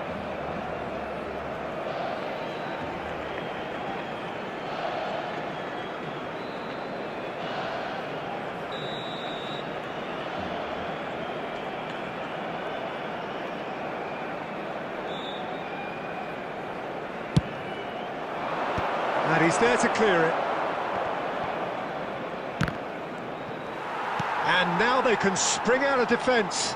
And he's there to clear it. And now they can spring out of defence.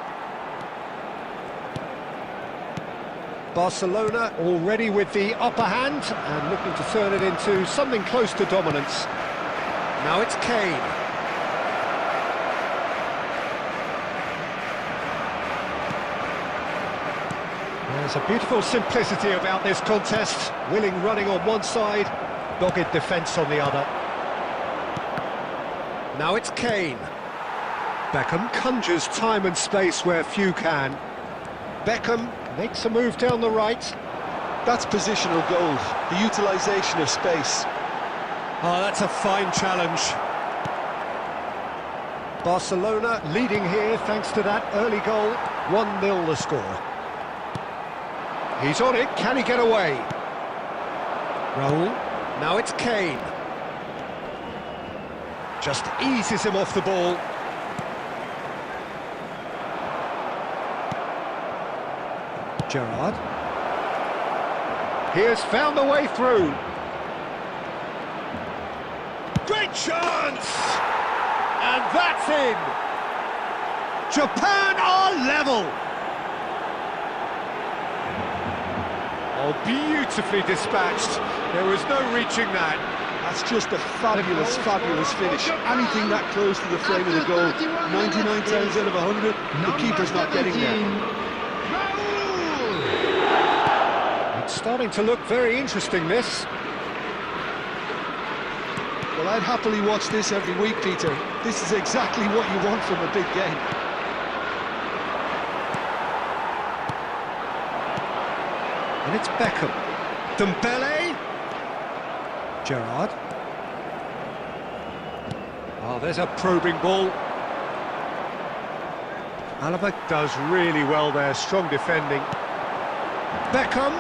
Barcelona already with the upper hand and looking to turn it into something close to dominance. Now it's Kane. There's a beautiful simplicity about this contest. Willing running on one side, dogged defence on the other. Now it's Kane. Beckham conjures time and space where few can. Beckham makes a move down the right. That's positional goal, the utilisation of space. Oh, that's a fine challenge. Barcelona leading here thanks to that early goal. 1-0 the score. He's on it, can he get away? Raul, now it's Kane. Just eases him off the ball. Gerrard. He has found the way through. Great chance! And that's in! Japan are level! Oh, beautifully dispatched. There was no reaching that. That's just a fabulous, fabulous finish. Anything that close to the frame of the goal, 99 times out of 100, the keeper's not getting there. It's starting to look very interesting, this. Well, I'd happily watch this every week, Peter. This is exactly what you want from a big game. And it's Beckham. Dembele. Gerrard. Oh, there's a probing ball. Alaba does really well there, strong defending. Beckham.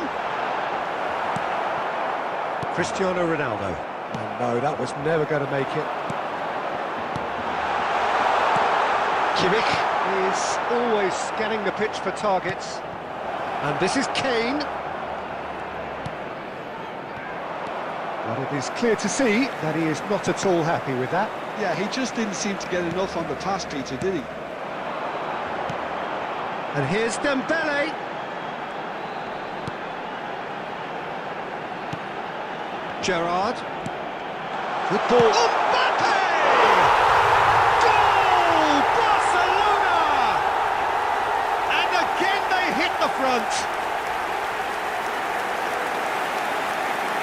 Cristiano Ronaldo. Oh, no, that was never going to make it. Kimmich is always scanning the pitch for targets. And this is Kane. But it is clear to see that he is not at all happy with that. Yeah, he just didn't seem to get enough on the pass, Peter, did he? And here's Dembele. Gerrard. Good ball. Mbappe! Goal! Barcelona! And again they hit the front.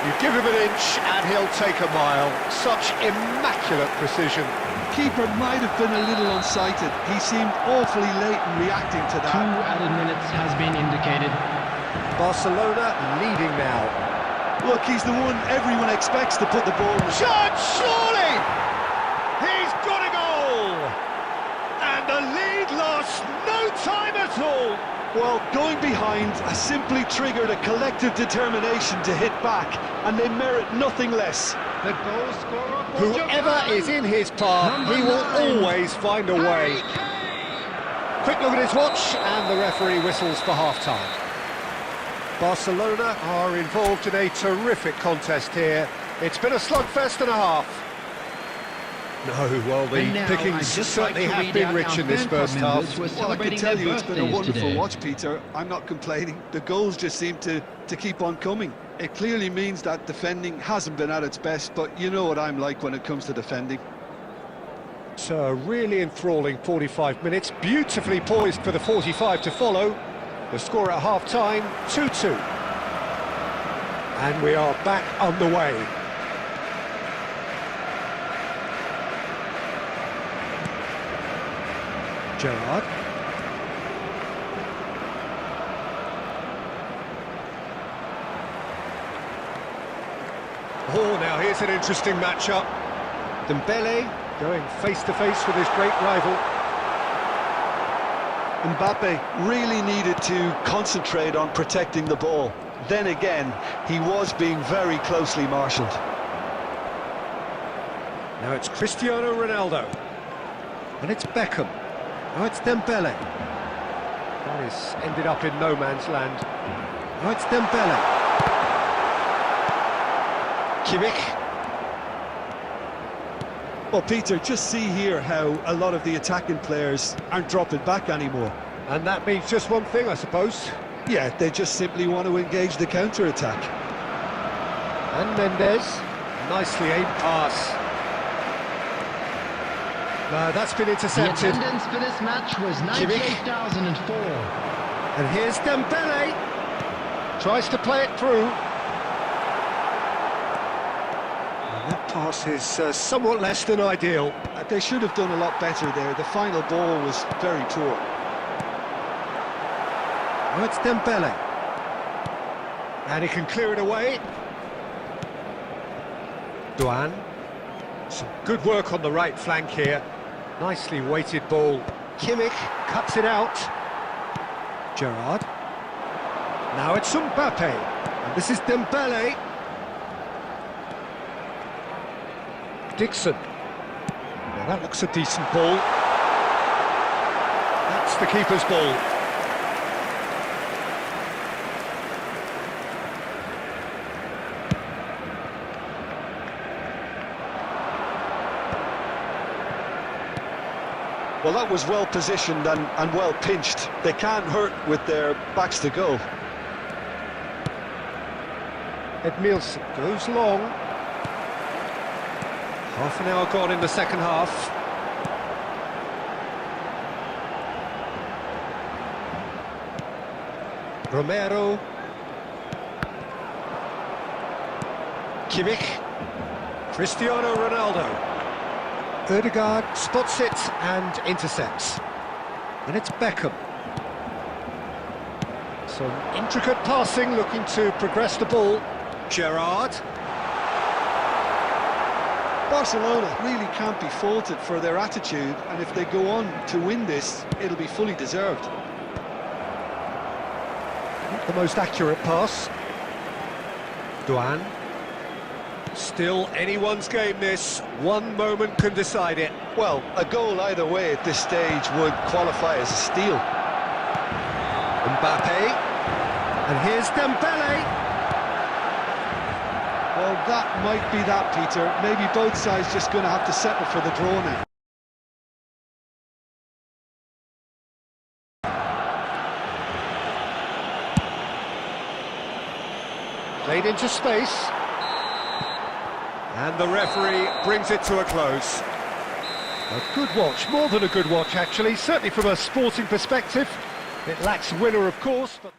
You give him an inch and he'll take a mile. Such immaculate precision. Keeper might have been a little unsighted. He seemed awfully late in reacting to that. 2 added minutes has been indicated. Barcelona leading now. Look, he's the one everyone expects to put the ball in. Shot, surely! He's got a goal! And the lead lost no time at all! Well, going behind has simply triggered a collective determination to hit back, and they merit nothing less. The goal scorer for Whoever Japan. is in his path, he will always find a way. Quick look at his watch, and the referee whistles for half-time. Barcelona are involved in a terrific contest here. It's been a slugfest and a half. No, well, the pickings certainly have been rich in this first half. Well, I can tell you it's been a wonderful watch, Peter. I'm not complaining. The goals just seem to keep on coming. It clearly means that defending hasn't been at its best, but you know what I'm like when it comes to defending. It's a really enthralling 45 minutes, beautifully poised for the 45 to follow. The score at half-time, 2-2. And we are back underway. Gerrard. Oh, now here's an interesting matchup. Dembele going face-to-face with his great rival. Mbappe really needed to concentrate on protecting the ball. Then again, he was being very closely marshalled. Now it's Cristiano Ronaldo. And it's Beckham. Now it's Dembele. That has ended up in no man's land. Now it's Dembele. Kimmich. Well, Peter, just see here how a lot of the attacking players aren't dropping back anymore. And that means just one thing, I suppose. Yeah, they just simply want to engage the counter-attack. And Mendes, nicely aimed pass. No, that's been intercepted. The attendance for this match was 98,004. And here's Dembele. Tries to play it through. And that pass is somewhat less than ideal. They should have done a lot better there. The final ball was very poor. Oh, it's Dembele. And he can clear it away. Duan. Some good work on the right flank here. Nicely weighted ball. Kimmich cuts it out. Gerrard. Now it's Mbappe. And this is Dembele. Dixon. Now that looks a decent ball. That's the keeper's ball. Well, that was well positioned and well pinched. They can't hurt with their backs to goal. Edmilson goes long. Half an hour gone in the second half. Romero. Kimmich. Cristiano Ronaldo. Ødegaard spots it and intercepts. And it's Beckham. Some intricate passing, looking to progress the ball. Gerrard. Barcelona really can't be faulted for their attitude, and if they go on to win this, it'll be fully deserved. Not the most accurate pass. Duan. Still anyone's game this. One moment can decide it. Well, a goal either way at this stage would qualify as a steal. Mbappe. And here's Dembele. Well, that might be that, Peter. Maybe both sides just going to have to settle for the draw now. Played into space. And the referee brings it to a close. A good watch, more than a good watch actually, certainly from a sporting perspective. It lacks winner, of course, but...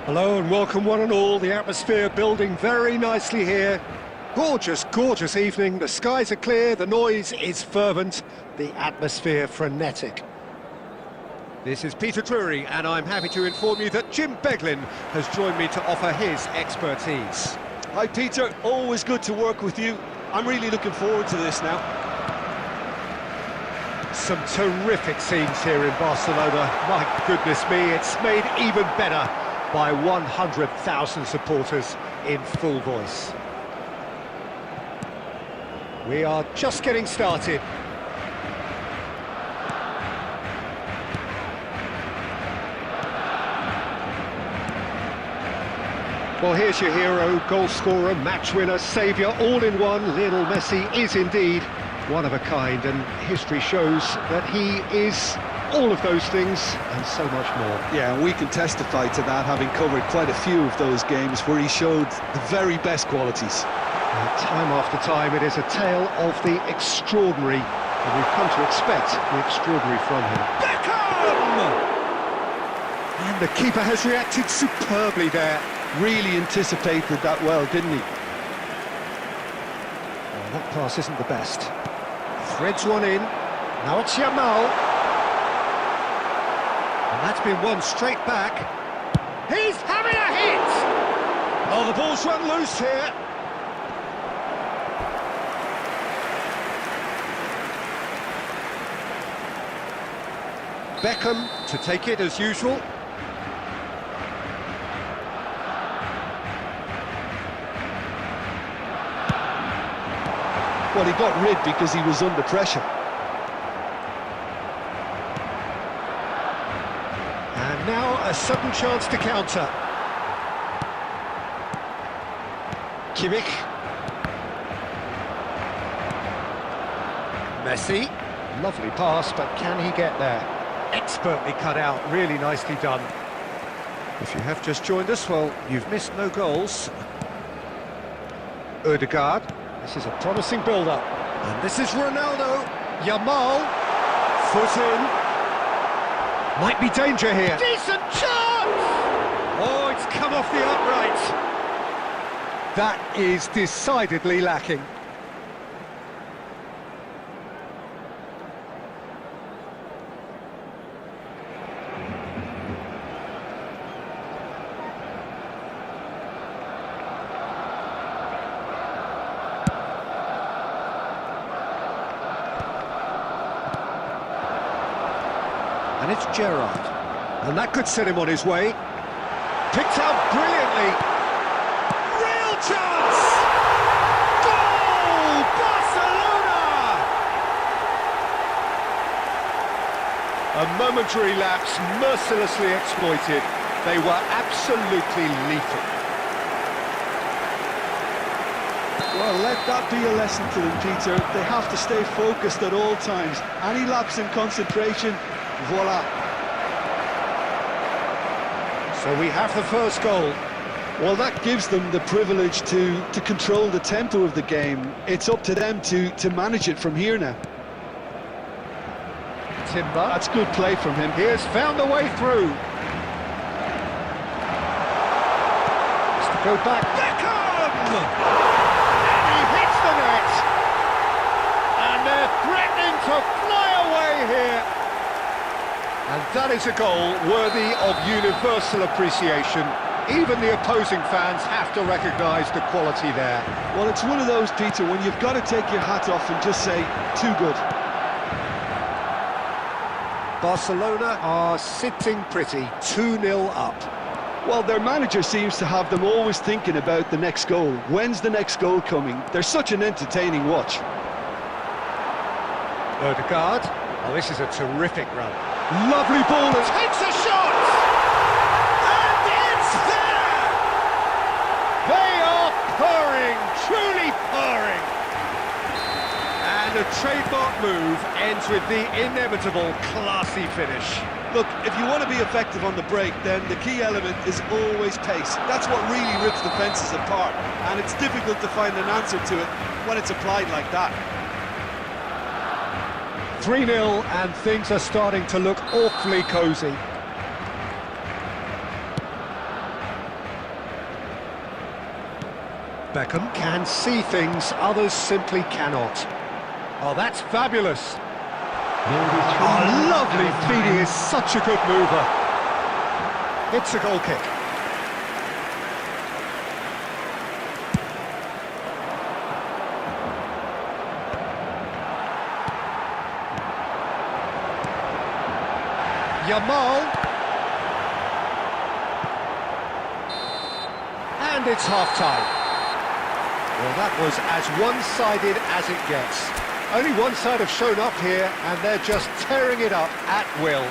Hello and welcome one and all. The atmosphere building very nicely here. Gorgeous, gorgeous evening. The skies are clear, the noise is fervent, the atmosphere frenetic. This is Peter Drury, and I'm happy to inform you that Jim Beglin has joined me to offer his expertise. Hi Peter, always good to work with you. I'm really looking forward to this now. Some terrific scenes here in Barcelona. My goodness me, it's made even better by 100,000 supporters in full voice. We are just getting started. Well, here's your hero, goal scorer, match winner, saviour, all in one. Lionel Messi is indeed one of a kind, and history shows that he is all of those things and so much more. Yeah, and we can testify to that, having covered quite a few of those games where he showed the very best qualities. Time after time, it is a tale of the extraordinary, and we've come to expect the extraordinary from him. Beckham! And the keeper has reacted superbly there. Really anticipated that well, didn't he? Well, that pass isn't the best. Threads one in. Now it's Yamal. And that's been won straight back. He's having a hit! Oh, the ball's run loose here. Beckham to take it as usual. Well, he got rid because he was under pressure. And now a sudden chance to counter. Kimmich. Messi. Lovely pass, but can he get there? Expertly cut out, really nicely done. If you have just joined us, well, you've missed no goals. Odegaard. This is a promising build-up. And this is Ronaldo. Yamal. Foot in. Might be danger here. Decent chance! Oh, it's come off the upright. That is decidedly lacking. And it's Gerrard. And that could set him on his way. Picked out brilliantly. Real chance! Goal! Barcelona! A momentary lapse, mercilessly exploited. They were absolutely lethal. Well, let that be a lesson to them, Peter. They have to stay focused at all times. Any lapse in concentration, voila. So we have the first goal. Well, that gives them the privilege to control the tempo of the game. It's up to them to manage it from here now. Timber. That's good play from him. He has found a way through. Has to go back. Beckham! And he hits the net. And they're threatening to fly away here. And that is a goal worthy of universal appreciation. Even the opposing fans have to recognise the quality there. Well, it's one of those, Peter, when you've got to take your hat off and just say, too good. Barcelona are sitting pretty, 2-0 up. Well, their manager seems to have them always thinking about the next goal. When's the next goal coming? They're such an entertaining watch. Odegaard. Oh, this is a terrific run. Lovely ball. Takes a shot! And it's there! They are purring, truly purring. And a trademark move ends with the inevitable classy finish. Look, if you want to be effective on the break, then the key element is always pace. That's what really rips defences apart, and it's difficult to find an answer to it when it's applied like that. 3-0 and things are starting to look awfully cosy. Beckham can see things others simply cannot. Oh, that's fabulous. Oh, lovely feet, he is such a good mover. It's a goal kick. Yamal. And it's half-time. Well, that was as one-sided as it gets. Only one side have shown up here, and they're just tearing it up at will.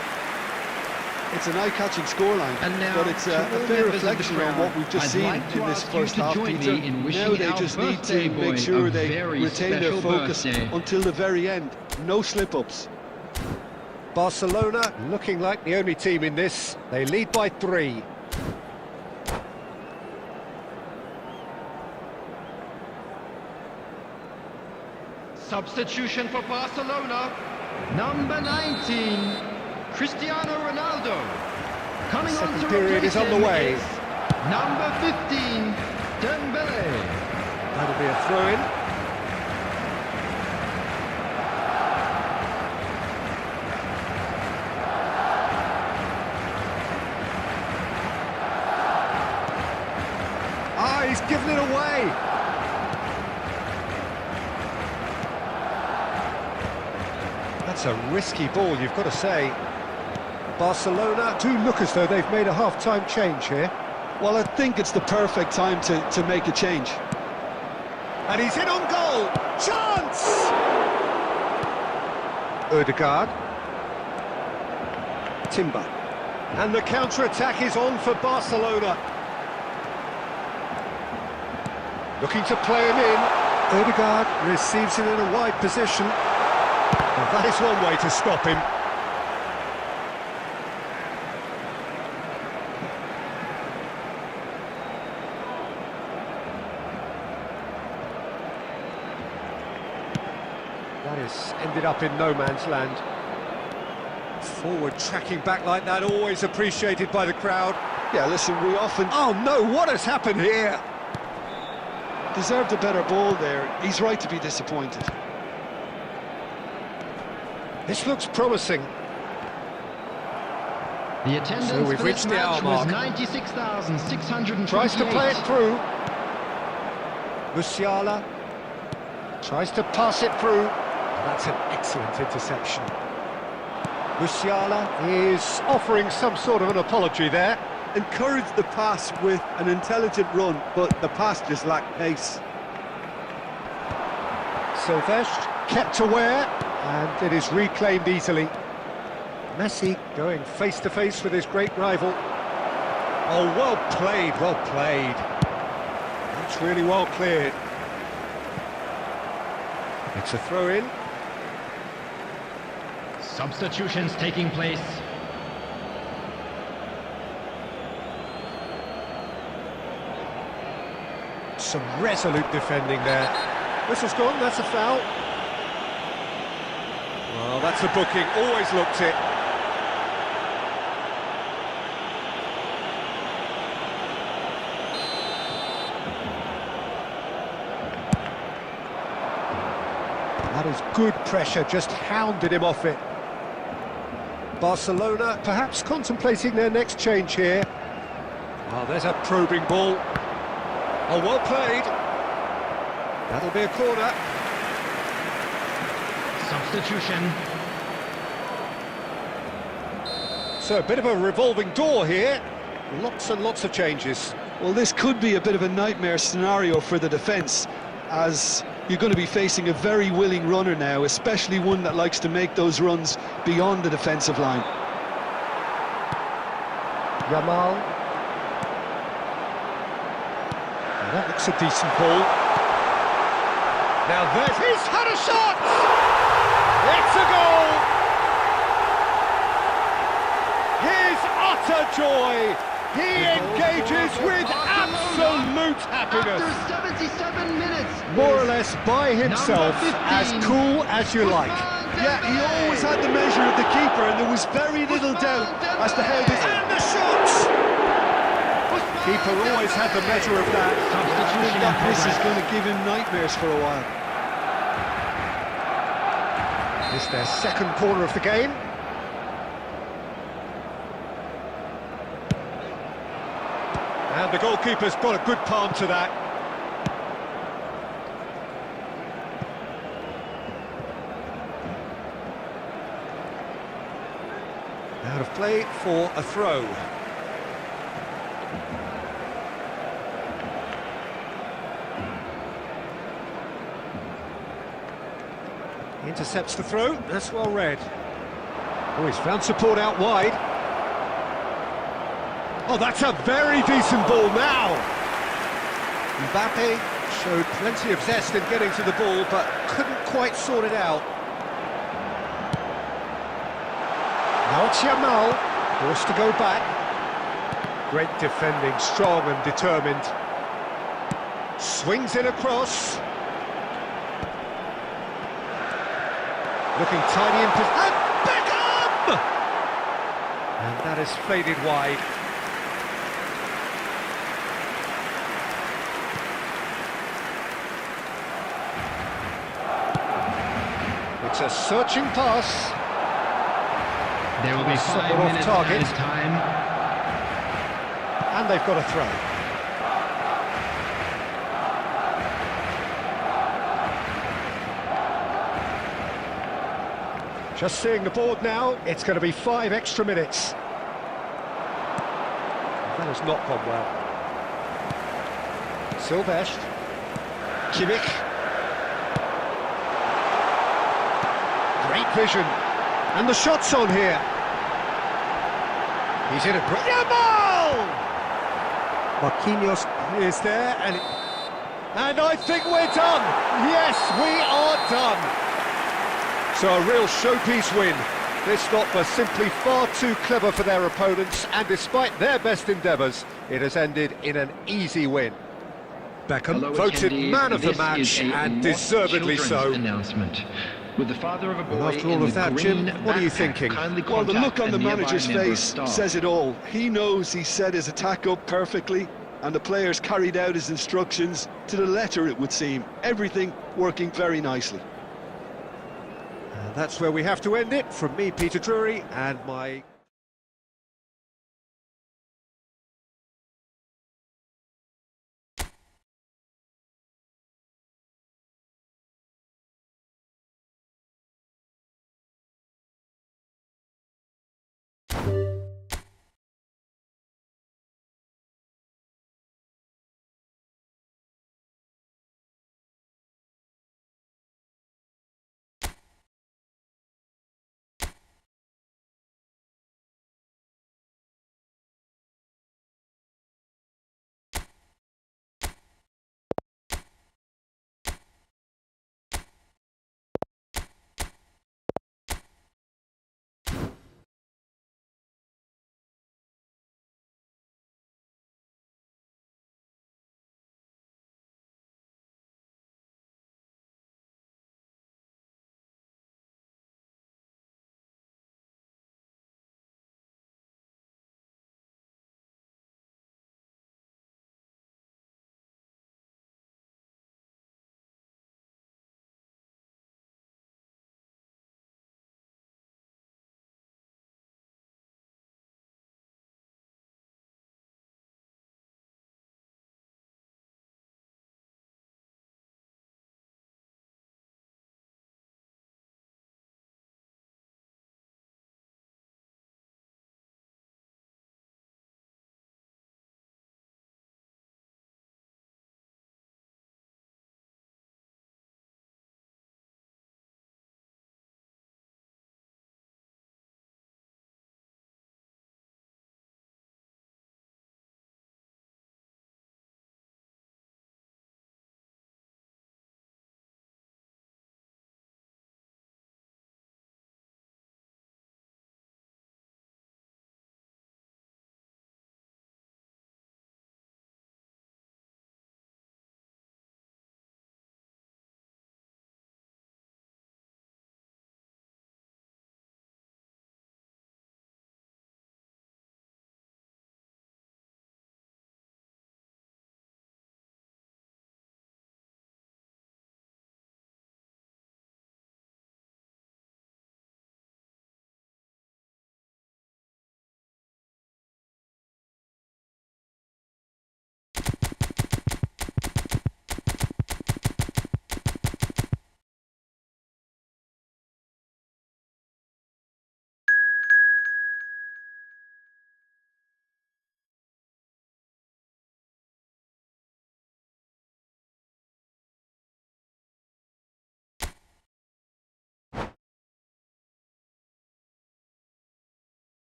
It's an eye-catching scoreline, but it's a fair reflection on what we've just seen in this first half, Peter. Now they just need to make sure they retain their focus until the very end. No slip-ups. Barcelona looking like the only team in this. They lead by 3. Substitution for Barcelona. Number 19, Cristiano Ronaldo. Coming on to period is on the way. Number 15, Dembele. That'll be a throw-in. Ah, he's given it away. That's a risky ball, you've got to say. Barcelona do look as though they've made a half-time change here. Well, I think it's the perfect time to make a change. And he's in on goal! Chance! Odegaard. Timber. And the counter-attack is on for Barcelona. Looking to play him in. Odegaard receives it in a wide position. Well, that is one way to stop him. That has ended up in no man's land. Forward tracking back like that, always appreciated by the crowd. Yeah, listen, we often... Oh no, what has happened here? Deserved a better ball there. He's right to be disappointed. This looks promising. The attendance So we've for this reached the hour match was mark. 96,628. Tries to play it through. Musiala tries to pass it through. That's an excellent interception. Musiala is offering some sort of an apology there. Encouraged the pass with an intelligent run, but the pass just lacked pace. Silvestre kept aware, and it is reclaimed easily. Messi going face-to-face with his great rival. Oh, well played, well played. That's really well cleared. It's a throw-in. Substitutions taking place. Some resolute defending there. Whistle's gone, that's a foul. Well, that's a booking, always looked it. That is good pressure, just hounded him off it. Barcelona perhaps contemplating their next change here. Oh, there's a probing ball. Oh, well played. That'll be a corner. Substitution. So a bit of a revolving door here. Lots and lots of changes. Well, this could be a bit of a nightmare scenario for the defence, as you're going to be facing a very willing runner now, especially one that likes to make those runs beyond the defensive line. Yamal. That looks a decent ball. Now there's... He's had a shot! It's a goal! His utter joy! He engages with absolute happiness. After 77 minutes. More or less by himself, as cool as you like. Yeah, he always had the measure of the keeper, and there was very little doubt as to how this... And the shot! Keeper always had the measure of that. I think that miss is going to give him nightmares for a while. It's their second corner of the game. And the goalkeeper's got a good palm to that. Out of play for a throw. Intercepts the throw, that's well read. Oh, he's found support out wide. Oh, that's a very decent ball now! Mbappe showed plenty of zest in getting to the ball, but couldn't quite sort it out. Now it's Yamal, forced to go back. Great defending, strong and determined. Swings in across. Looking tiny in position. And Beckham! And that is faded wide. It's a searching pass. There will be 5 Somewhat off minutes target. added time. And they've got a throw. Just seeing the board now, it's going to be 5 extra minutes. That has not gone well. Silvestre. Kimmich. Great vision. And the shot's on here. He's in a great... Yamal! Marquinhos is there, and I think we're done. Yes, we are done. So a real showpiece win. This lot were simply far too clever for their opponents, and despite their best endeavours, it has ended in an easy win. Beckham Hello, voted attendees. man of the This match, is a and mock deservedly children's so. announcement. With the father of a boy After all in of the that, green Jim, what are you backpack, thinking? kindly Well, the contact look on the a nearby manager's member of face staff. says it all. He knows he set his attack up perfectly, and the players carried out his instructions to the letter, it would seem. Everything working very nicely. And that's where we have to end it. From me, Peter Drury, and my...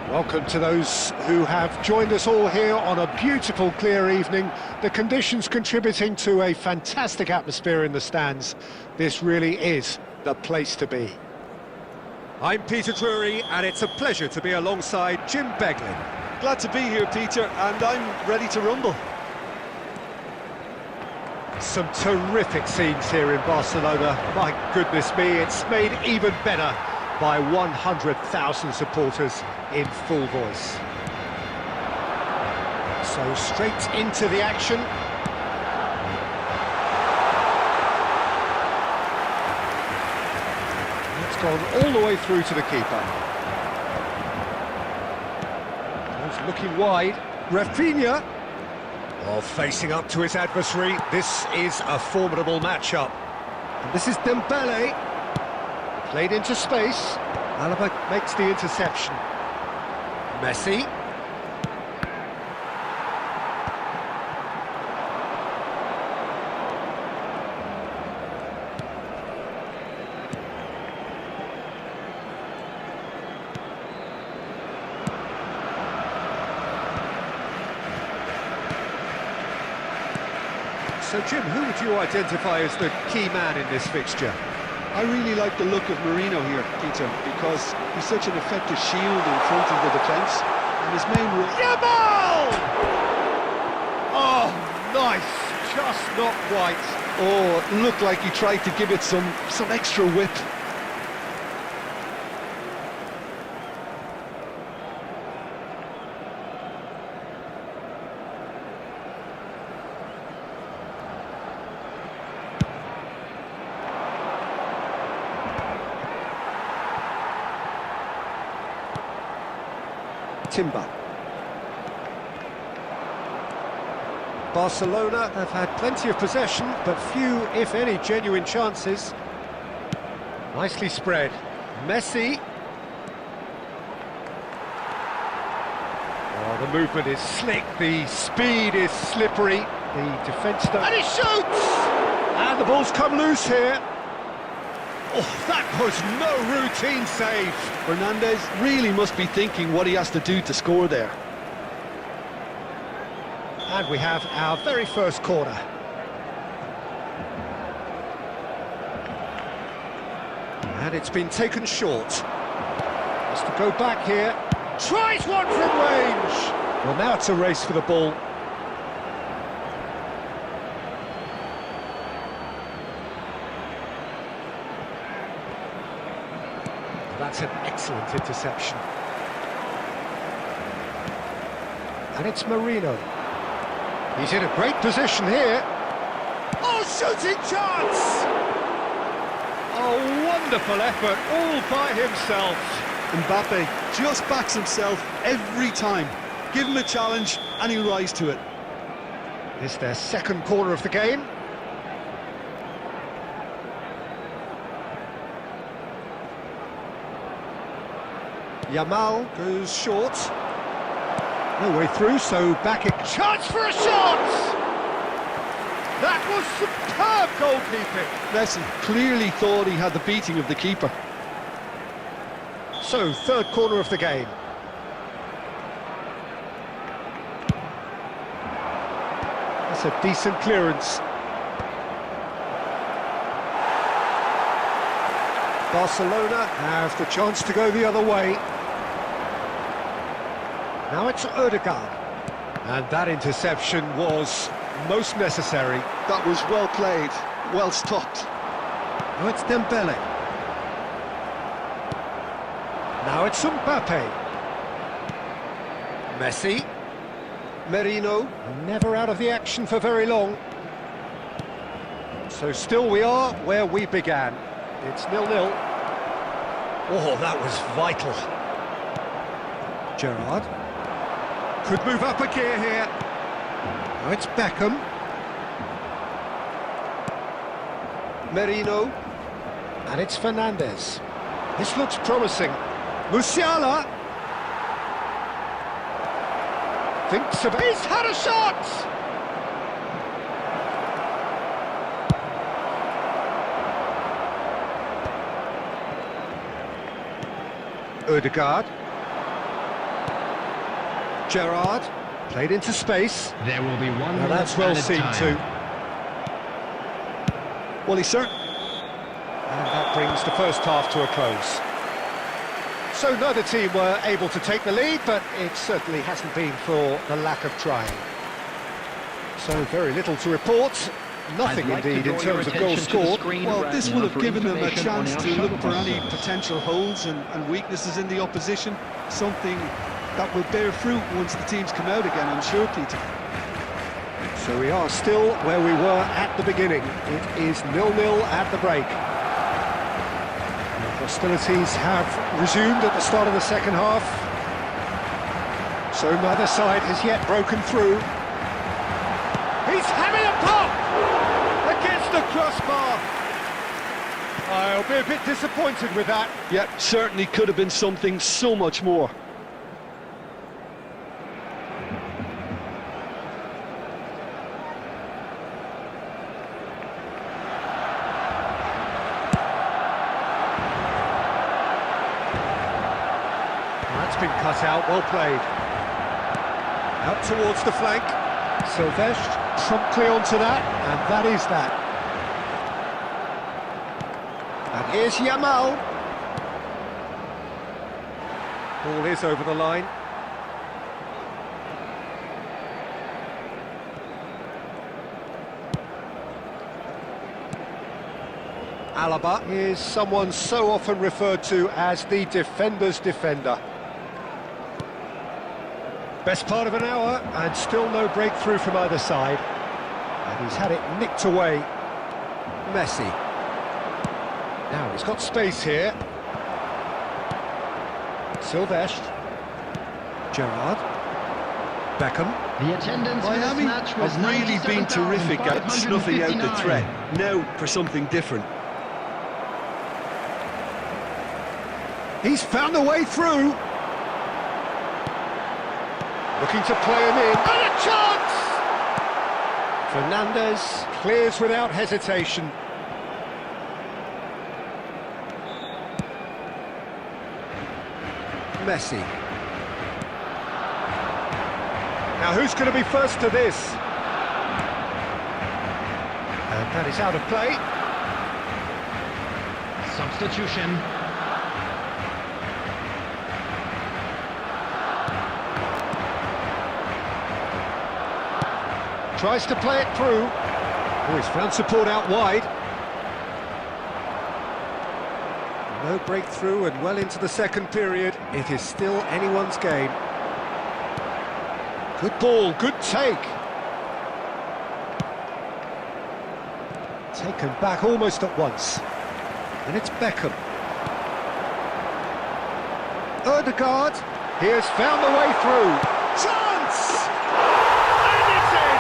Welcome to those who have joined us all here on a beautiful, clear evening. The conditions contributing to a fantastic atmosphere in the stands. This really is the place to be. I'm Peter Drury, and it's a pleasure to be alongside Jim Beglin. Glad to be here, Peter, and I'm ready to rumble. Some terrific scenes here in Barcelona. My goodness me, it's made even better by 100,000 supporters in full voice. So straight into the action. It's gone all the way through to the keeper. He's looking wide. Rafinha. Oh, facing up to his adversary. This is a formidable matchup. And this is Dembele. Played into space. Alaba makes the interception. Messi. So, Jim, who would you identify as the key man in this fixture? I really like the look of Marino here, Peter, because he's such an effective shield in front of the defence, and his main role... Yamal! Oh, nice, just not quite. Oh, it looked like he tried to give it some extra whip. Timber. Barcelona have had plenty of possession, but few, if any, genuine chances. Nicely spread. Messi. Oh, the movement is slick, the speed is slippery. The defence... And he shoots! And the ball's come loose here. Oh, that was no routine save. Fernandez really must be thinking what he has to do to score there. And we have our very first corner. And it's been taken short. Has to go back here. Tries one from range. Well, now it's a race for the ball. That's an excellent interception. And it's Marino. He's in a great position here. Oh, shooting chance! Oh, wonderful effort, all by himself. Mbappe just backs himself every time. Give him a challenge and he'll rise to it. It's their second corner of the game. Yamal goes short. No way through, so back it... Chance for a shot! That was superb goalkeeping. Messi clearly thought he had the beating of the keeper. So, third corner of the game. That's a decent clearance. Barcelona have the chance to go the other way. Now it's Odegaard. And that interception was most necessary. That was well played, well stopped. Now it's Dembele. Now it's Mbappe. Messi. Merino, never out of the action for very long. So still we are where we began. It's 0-0. Oh, that was vital. Gerrard. Could move up a gear here. Now it's Beckham. Merino. And it's Fernandez. This looks promising. Musiala. Thinks about... He's had a shot! Odegaard. Gerrard, played into space. There will be one Now that's well seen too. Well, he certainly... And that brings the first half to a close. So neither team were able to take the lead, but it certainly hasn't been for the lack of trying. So very little to report. Nothing indeed in terms of goals scored. Well, this will have given them a chance to look for any potential holes and weaknesses in the opposition. Something that will bear fruit once the teams come out again, I'm sure, Peter. So we are still where we were at the beginning. It is 0-0 at the break. The hostilities have resumed at the start of the second half. So neither side has yet broken through. He's having a pop! Against the crossbar! I'll be a bit disappointed with that. Yeah, certainly could have been something so much more. That's been cut out, well played. Out towards the flank. Sylvestre promptly onto that, and that is that. And here's Yamal. Ball is over the line. Alaba is someone so often referred to as the defender's defender. Best part of an hour, and still no breakthrough from either side. And he's had it nicked away. Messi. Now he's got space here. Sylvestre. Gerrard. Beckham. The attendance for this Miami match was have really been terrific at snuffing out the 97,559. threat. Now for something different. He's found a way through. Looking to play him in. And a chance! Fernandez clears without hesitation. Messi. Now who's going to be first to this? And that is out of play. Substitution. Tries to play it through. Oh, he's found support out wide. No breakthrough and well into the second period. It is still anyone's game. Good ball, good take. Taken back almost at once. And it's Beckham. Odegaard. He has found the way through. Chance! And it's in!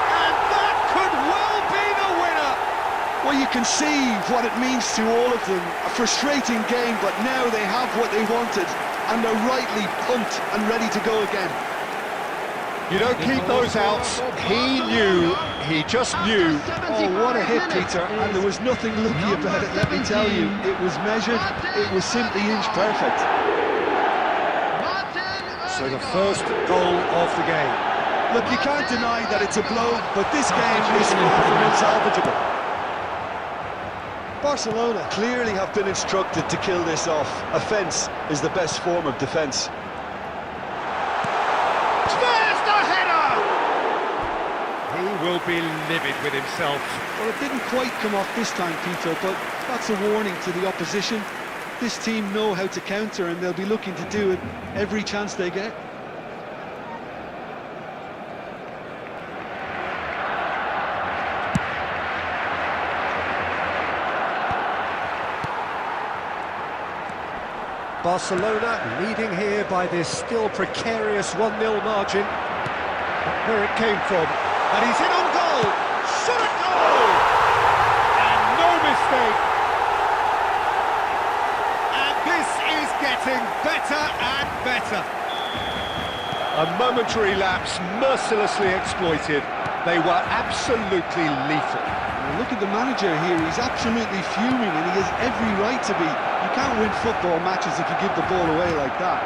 And that could well be the winner! Well, you can see what it means to all of them. A frustrating game, but now they have what they wanted, and they're rightly pumped and ready to go again. You don't keep those outs. He knew, he just knew. Oh, what a hit, Peter, and there was nothing lucky about it, let me tell you. It was measured, it was simply inch perfect. So the first goal of the game. Look, you can't deny that it's a blow, but this game is far from unsalvageable. Barcelona clearly have been instructed to kill this off. Offence is the best form of defence. There's the header! He will be livid with himself. Well, it didn't quite come off this time, Peter, but that's a warning to the opposition. This team know how to counter, and they'll be looking to do it every chance they get. Barcelona leading here by this still precarious 1-0 margin. Not where it came from. And he's in on goal! Shot at goal! And no mistake! And this is getting better and better. A momentary lapse mercilessly exploited. They were absolutely lethal. Well, look at the manager here, he's absolutely fuming, and he has every right to be. You can't win football matches if you give the ball away like that.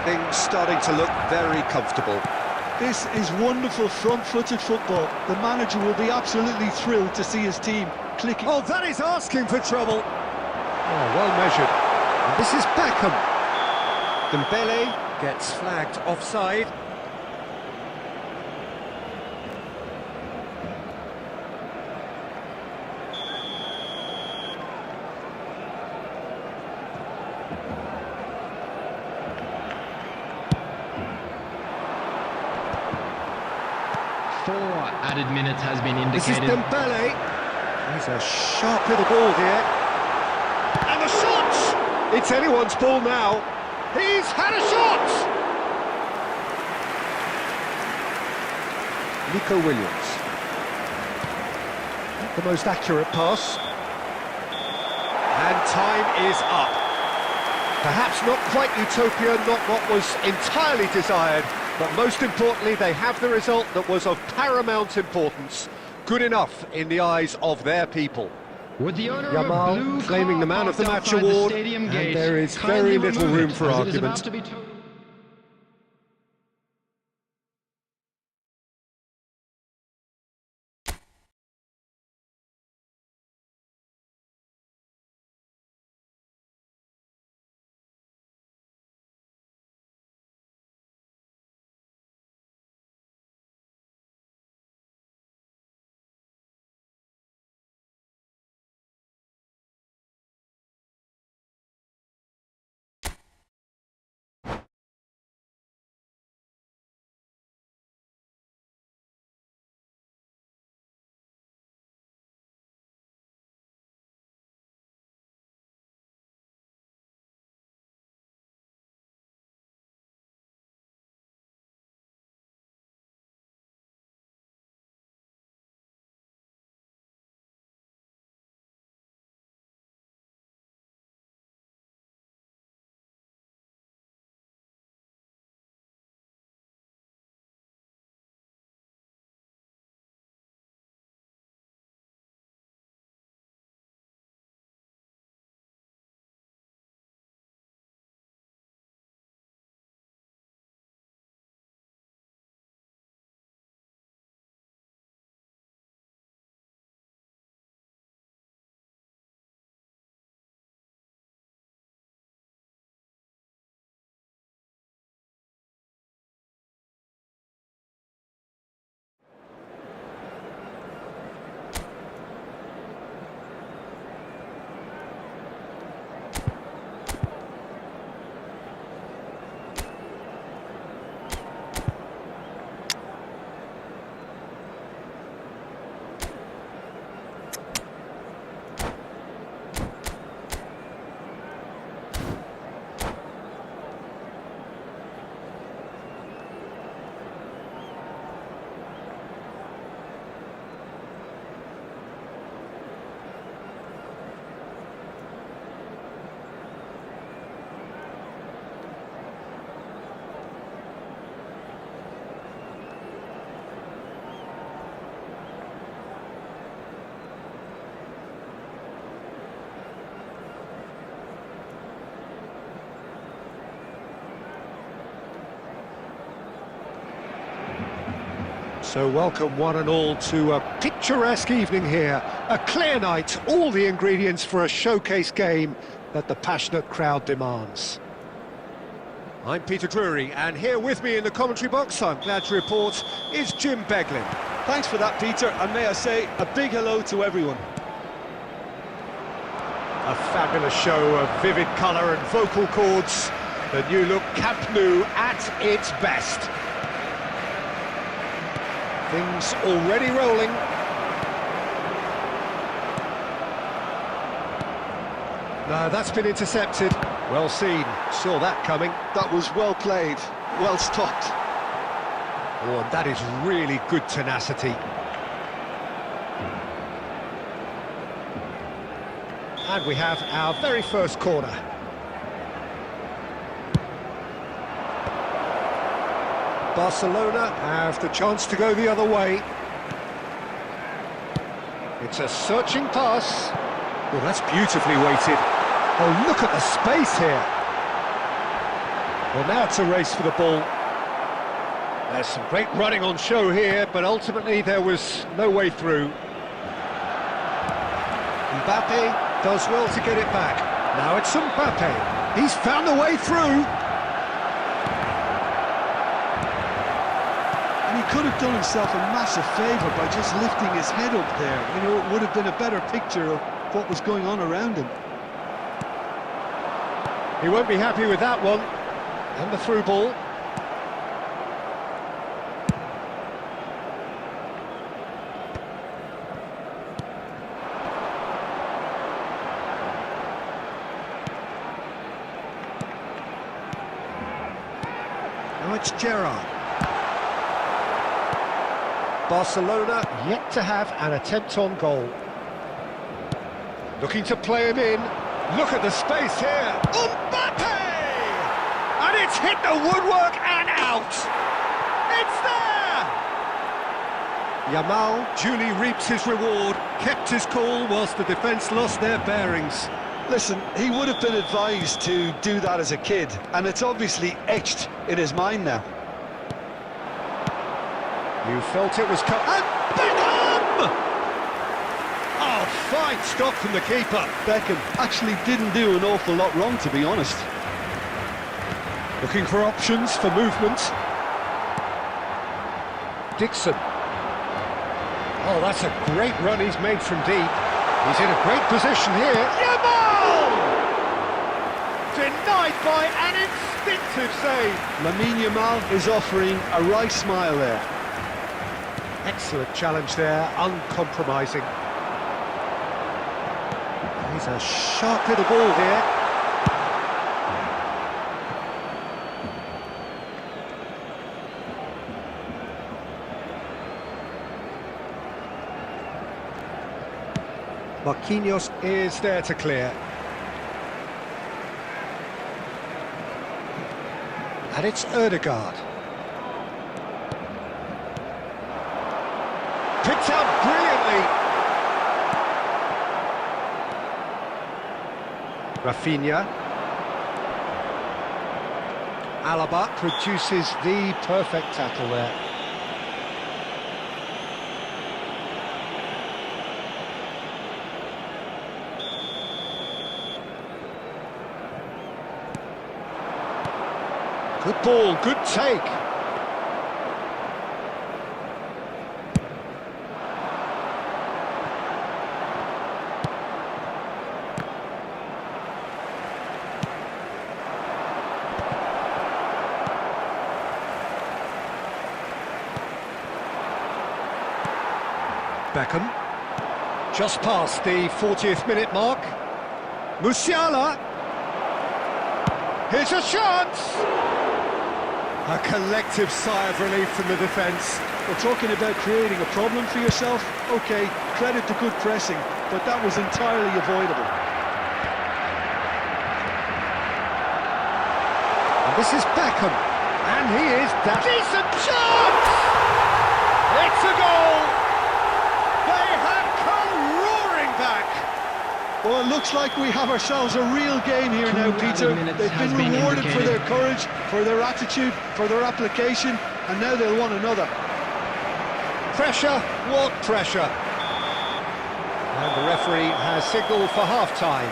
Things starting to look very comfortable. This is wonderful front-footed football. The manager will be absolutely thrilled to see his team clicking. Oh, that is asking for trouble. Oh, well measured. And this is Beckham. Dembele gets flagged offside. Four added minutes has been This is indicated. Dembele. He's a sharp little ball here. And the shot! It's anyone's ball now. He's had a shot! Nico Williams. Not the most accurate pass. And time is up. Perhaps not quite utopia, not what was entirely desired, but most importantly, they have the result that was of paramount importance. Good enough in the eyes of their people. With the owner Yamal of a blue claiming car the Man of the parked Match outside the award, stadium and gate, there is kindly very little remove room it, for as it is about argument. to be to- So welcome one and all to a picturesque evening here. A clear night, all the ingredients for a showcase game that the passionate crowd demands. I'm Peter Drury, and here with me in the commentary box, I'm glad to report, is Jim Beglin. Thanks for that, Peter, and may I say a big hello to everyone. A fabulous show of vivid colour and vocal cords. The new look Camp Nou at its best. Things already rolling. No, that's been intercepted. Well seen, saw that coming. That was well played, well stopped. Oh, and that is really good tenacity. And we have our very first corner. Barcelona have the chance to go the other way. It's a searching pass. Well, that's beautifully weighted. Oh, look at the space here. Well, now it's a race for the ball. There's some great running on show here, but ultimately there was no way through. Mbappe does well to get it back. Now it's Mbappe. He's found a way through. And he could have done himself a massive favour by just lifting his head up there. You know, it would have been a better picture of what was going on around him. He won't be happy with that one. And the through ball. Now it's Gerrard. Barcelona yet to have an attempt on goal. Looking to play him in. Look at the space here. Mbappe! And it's hit the woodwork and out. It's there! Yamal duly reaps his reward, kept his cool whilst the defence lost their bearings. Listen, he would have been advised to do that as a kid, and it's obviously etched in his mind now. You felt it was and Beckham! Oh, fine stop from the keeper. Beckham actually didn't do an awful lot wrong, to be honest. Looking for options for movement. Dixon. Oh, that's a great run he's made from deep. He's in a great position here. Yamal! Denied by an instinctive save. Lamine Yamal is offering a right smile there. Excellent challenge there, uncompromising. He's a sharp little ball here. Marquinhos is there to clear. And it's Ødegaard. Picked out brilliantly. Rafinha. Alaba produces the perfect tackle there. Good ball, good take. Beckham. Just past the 40th minute mark. Musiala. Here's a chance! A collective sigh of relief from the defence. We're talking about creating a problem for yourself. OK, credit to good pressing, but that was entirely avoidable. And this is Beckham, and he is that decent chance! It's a goal! They have come roaring back! Well, it looks like we have ourselves a real game here now, Peter. They've been rewarded for their courage, for their attitude, for their application, and now they'll want another. Pressure, what pressure? And the referee has signalled for half-time.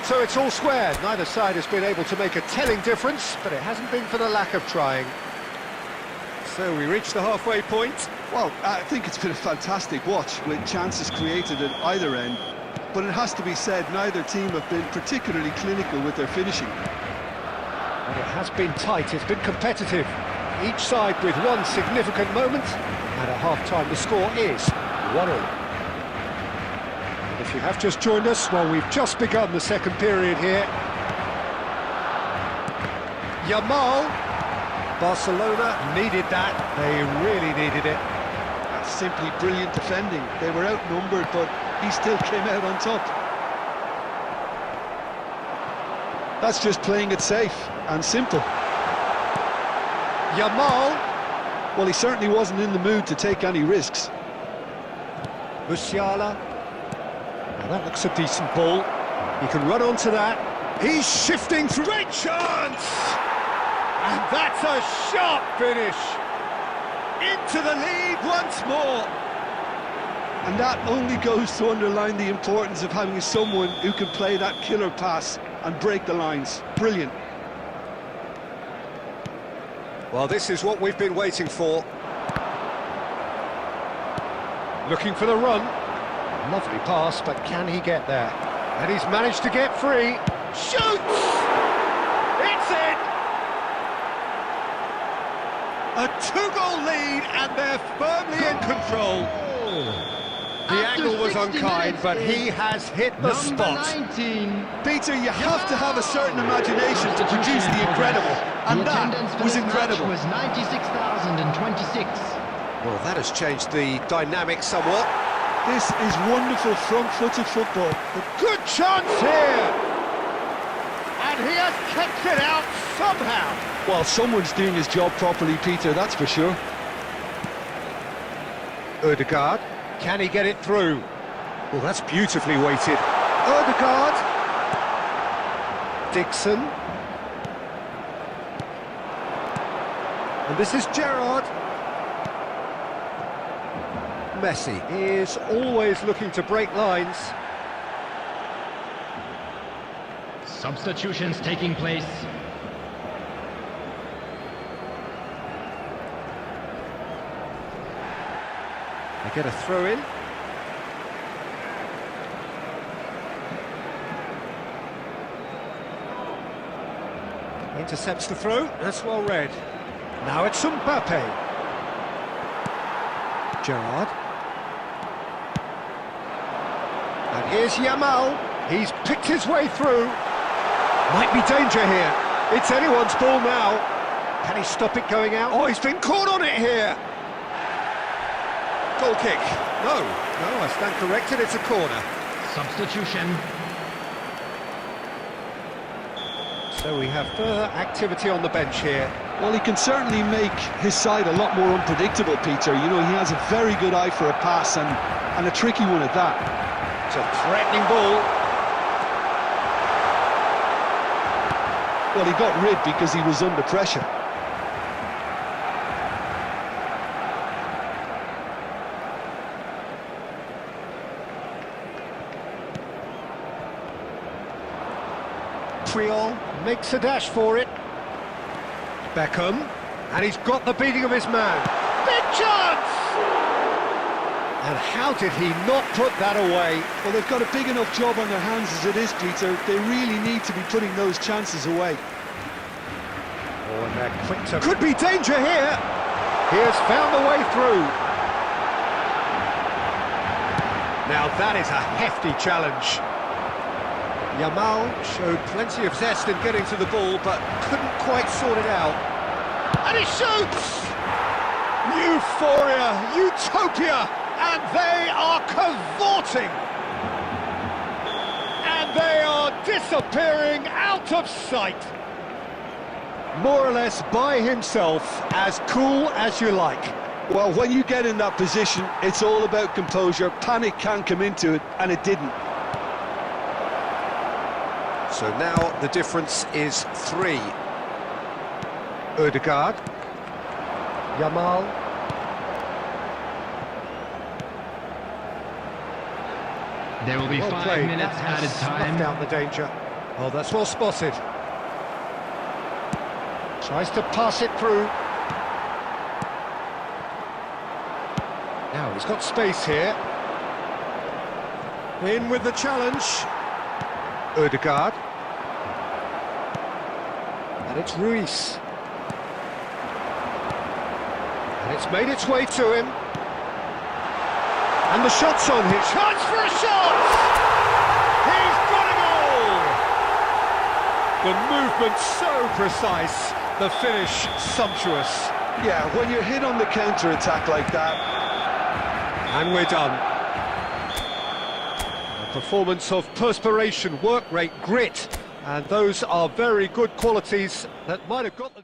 So it's all square. Neither side has been able to make a telling difference, but it hasn't been for the lack of trying. So we reach the halfway point. Well, I think it's been a fantastic watch, with chances created at either end. But it has to be said, neither team have been particularly clinical with their finishing. And it has been tight, it's been competitive. Each side with one significant moment, and at half-time the score is 1-1. And if you have just joined us, well, we've just begun the second period here. Yamal. Barcelona needed that, they really needed it. That's simply brilliant defending. They were outnumbered, but he still came out on top. That's just playing it safe and simple. Yamal. Well, he certainly wasn't in the mood to take any risks. Musiala. Now that looks a decent ball. He can run onto that. He's shifting through. Great chance! And that's a sharp finish. Into the lead once more. And that only goes to underline the importance of having someone who can play that killer pass and break the lines. Brilliant. Well, this is what we've been waiting for. Looking for the run. Lovely pass, but can he get there? And he's managed to get free. Shoots! It's in! A two-goal lead, and they're firmly in control. The angle was unkind, but he has hit the spot. 19. Peter, you have to have a certain imagination to produce the incredible, and that was incredible. Was 96,026. Well, that has changed the dynamic somewhat. This is wonderful front-footed football. A good chance here! And he has kept it out somehow. Well, someone's doing his job properly, Peter, that's for sure. Ødegaard, can he get it through? Well, that's beautifully weighted. Ødegaard. Dixon. And this is Gerrard. Messi is always looking to break lines. Substitutions taking place. They get a throw in. Intercepts the throw, that's well read. Now it's Mbappe. Gerrard. And here's Yamal. He's picked his way through. Might be danger here. It's anyone's ball now. Can he stop it going out? Oh, he's been caught on it here. Goal kick. No, I stand corrected, it's a corner. Substitution. So we have further activity on the bench here. Well, he can certainly make his side a lot more unpredictable, Peter. You know, he has a very good eye for a pass and a tricky one at that. It's a threatening ball. Well, he got rid because he was under pressure. Triol makes a dash for it. Beckham, and he's got the beating of his man. Big chance! And how did he not put that away? Well, they've got a big enough job on their hands as it is, Peter. They really need to be putting those chances away. Oh, and they're quick to... Could be danger here! He has found the way through. Now that is a hefty challenge. Yamal showed plenty of zest in getting to the ball, but couldn't quite sort it out. And he shoots! Euphoria, utopia, and they are cavorting! And they are disappearing out of sight! More or less by himself, as cool as you like. Well, when you get in that position, it's all about composure. Panic can come into it, and it didn't. So now the difference is 3. Ødegaard. Yamal. There will be Well 5 played. minutes That added has time. snuffed out the danger. Oh, that's well spotted. Tries to pass it through. Now he's got space here. In with the challenge. Ødegaard. And it's Ruiz. And it's made its way to him. And the shot's on his... Chance for a shot! He's got a goal! The movement so precise, the finish sumptuous. Yeah, when you're hit on the counter-attack like that... And we're done. A performance of perspiration, work rate, grit, and those are very good qualities that might have got them.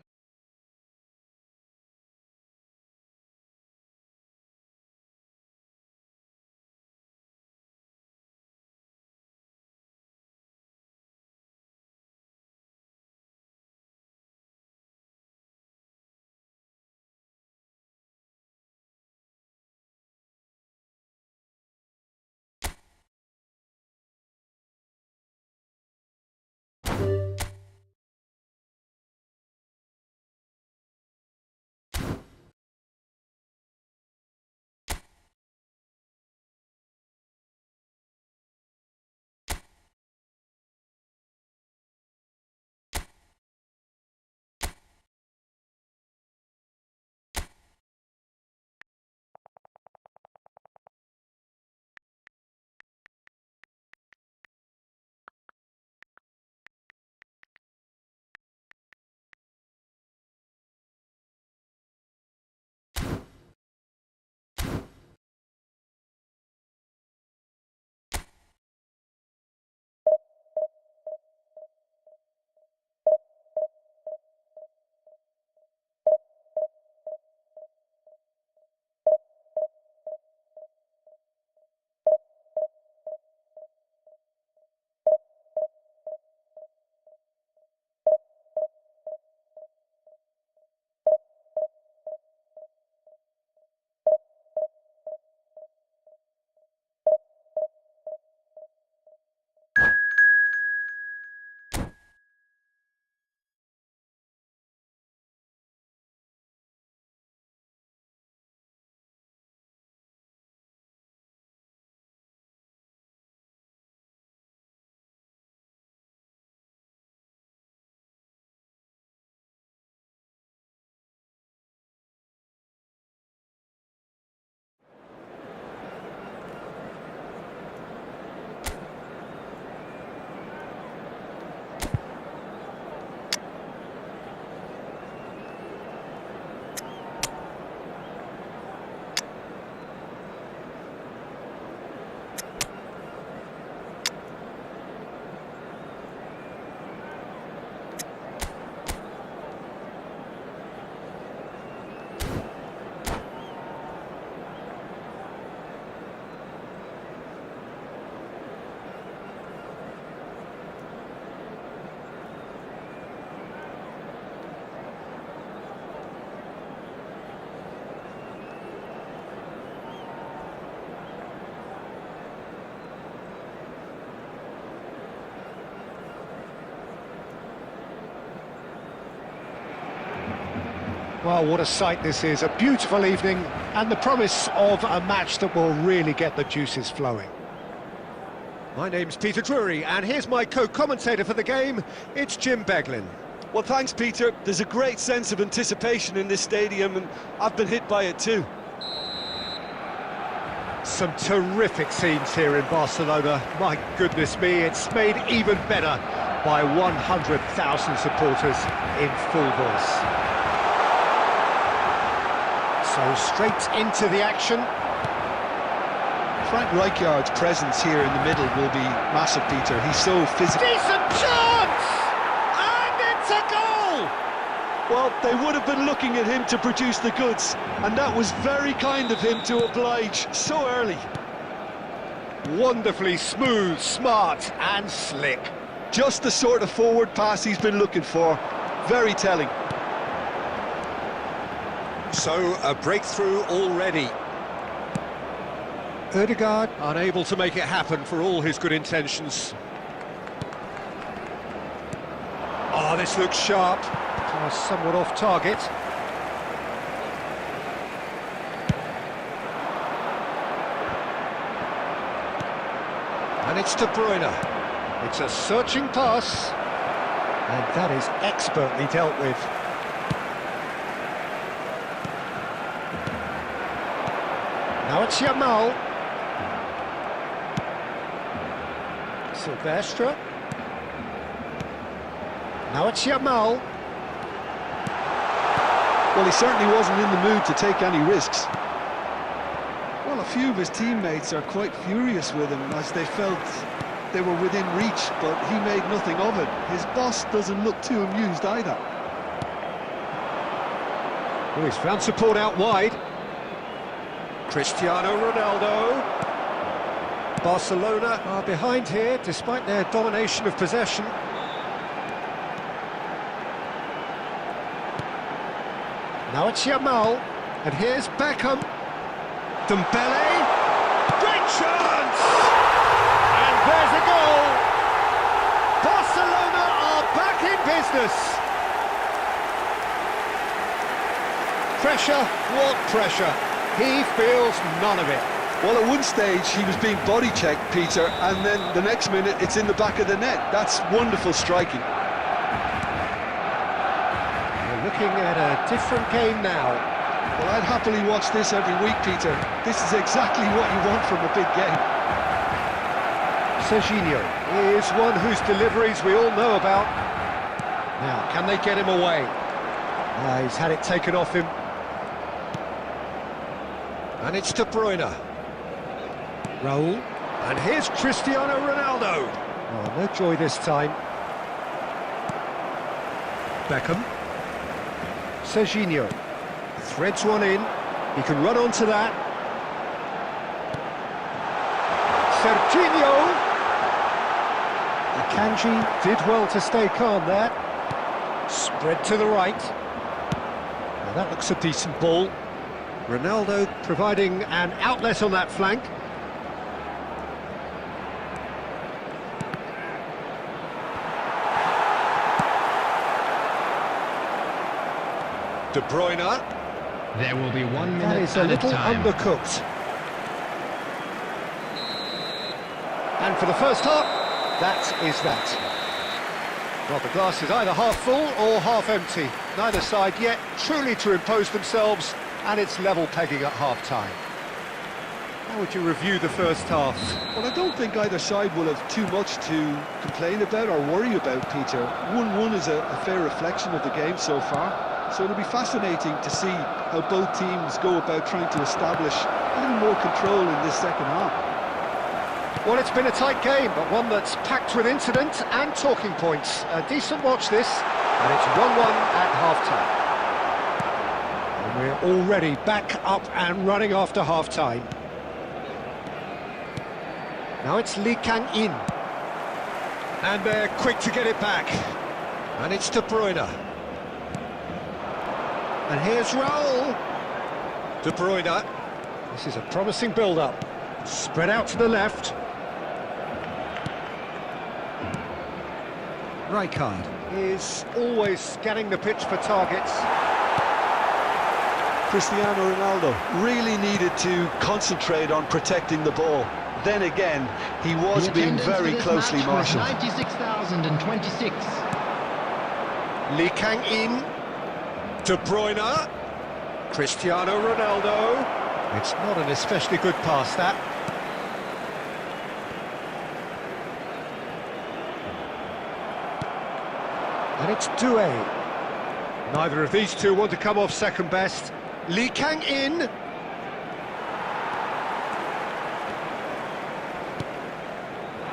Well, what a sight this is, a beautiful evening, and the promise of a match that will really get the juices flowing. My name's Peter Drury, and here's my co-commentator for the game, it's Jim Beglin. Well, thanks, Peter. There's a great sense of anticipation in this stadium, and I've been hit by it too. Some terrific scenes here in Barcelona. My goodness me, it's made even better by 100,000 supporters in full voice. So straight into the action. Frank Rijkaard's presence here in the middle will be massive, Peter. He's so physical. Decent chance! And it's a goal! Well, they would have been looking at him to produce the goods, and that was very kind of him to oblige so early. Wonderfully smooth, smart and slick. Just the sort of forward pass he's been looking for. Very telling. So, a breakthrough already. Ødegaard. Unable to make it happen for all his good intentions. Oh, this looks sharp. Somewhat off target. And it's De Bruyne. It's a searching pass. And that is expertly dealt with. Now it's Yamal. Silvestre. Now it's Yamal. Well, he certainly wasn't in the mood to take any risks. Well, a few of his teammates are quite furious with him as they felt they were within reach, but he made nothing of it. His boss doesn't look too amused either. Oh, he's found support out wide. Cristiano Ronaldo. Barcelona are behind here, despite their domination of possession. Now it's Yamal, and here's Beckham. Dembele. Great chance! And there's a goal! Barcelona are back in business! Pressure, what pressure? He feels none of it. Well, at one stage he was being body checked, Peter, and then the next minute it's in the back of the net. That's wonderful striking. We're looking at a different game now. Well, I'd happily watch this every week, Peter. This is exactly what you want from a big game. Serginho is one whose deliveries we all know about. Now, can they get him away? He's had it taken off him. And it's De Bruyne. Raul. And here's Cristiano Ronaldo. Oh, no joy this time. Beckham. Serginho threads one in. He can run onto that. Serginho. Akanji did well to stay calm there. Spread to the right. Now that looks a decent ball. Ronaldo providing an outlet on that flank. De Bruyne. There will be 1 minute That is a at little time. undercooked. And for the first half, that is that. Well, the glass is either half full or half empty. Neither side yet truly to impose themselves, and it's level pegging at half-time. How would you review the first half? Well, I don't think either side will have too much to complain about or worry about, Peter. 1-1 is a fair reflection of the game so far. So it'll be fascinating to see how both teams go about trying to establish a little more control in this second half. Well, it's been a tight game, but one that's packed with incident and talking points. A decent watch this, and it's 1-1 at half-time. And we're already back up and running after half-time. Now it's Lee Kang-in. And they're quick to get it back. And it's De Bruyne. And here's Raul. De Bruyne. This is a promising build-up. Spread out to the left. Rijkaard is always scanning the pitch for targets. Cristiano Ronaldo really needed to concentrate on protecting the ball. Then again, he was being very closely marshalled. 96,026. Lee Kang-in, De Bruyne, Cristiano Ronaldo. It's not an especially good pass, that. And it's Doué. Neither of these two want to come off second best. Lee Kang-in.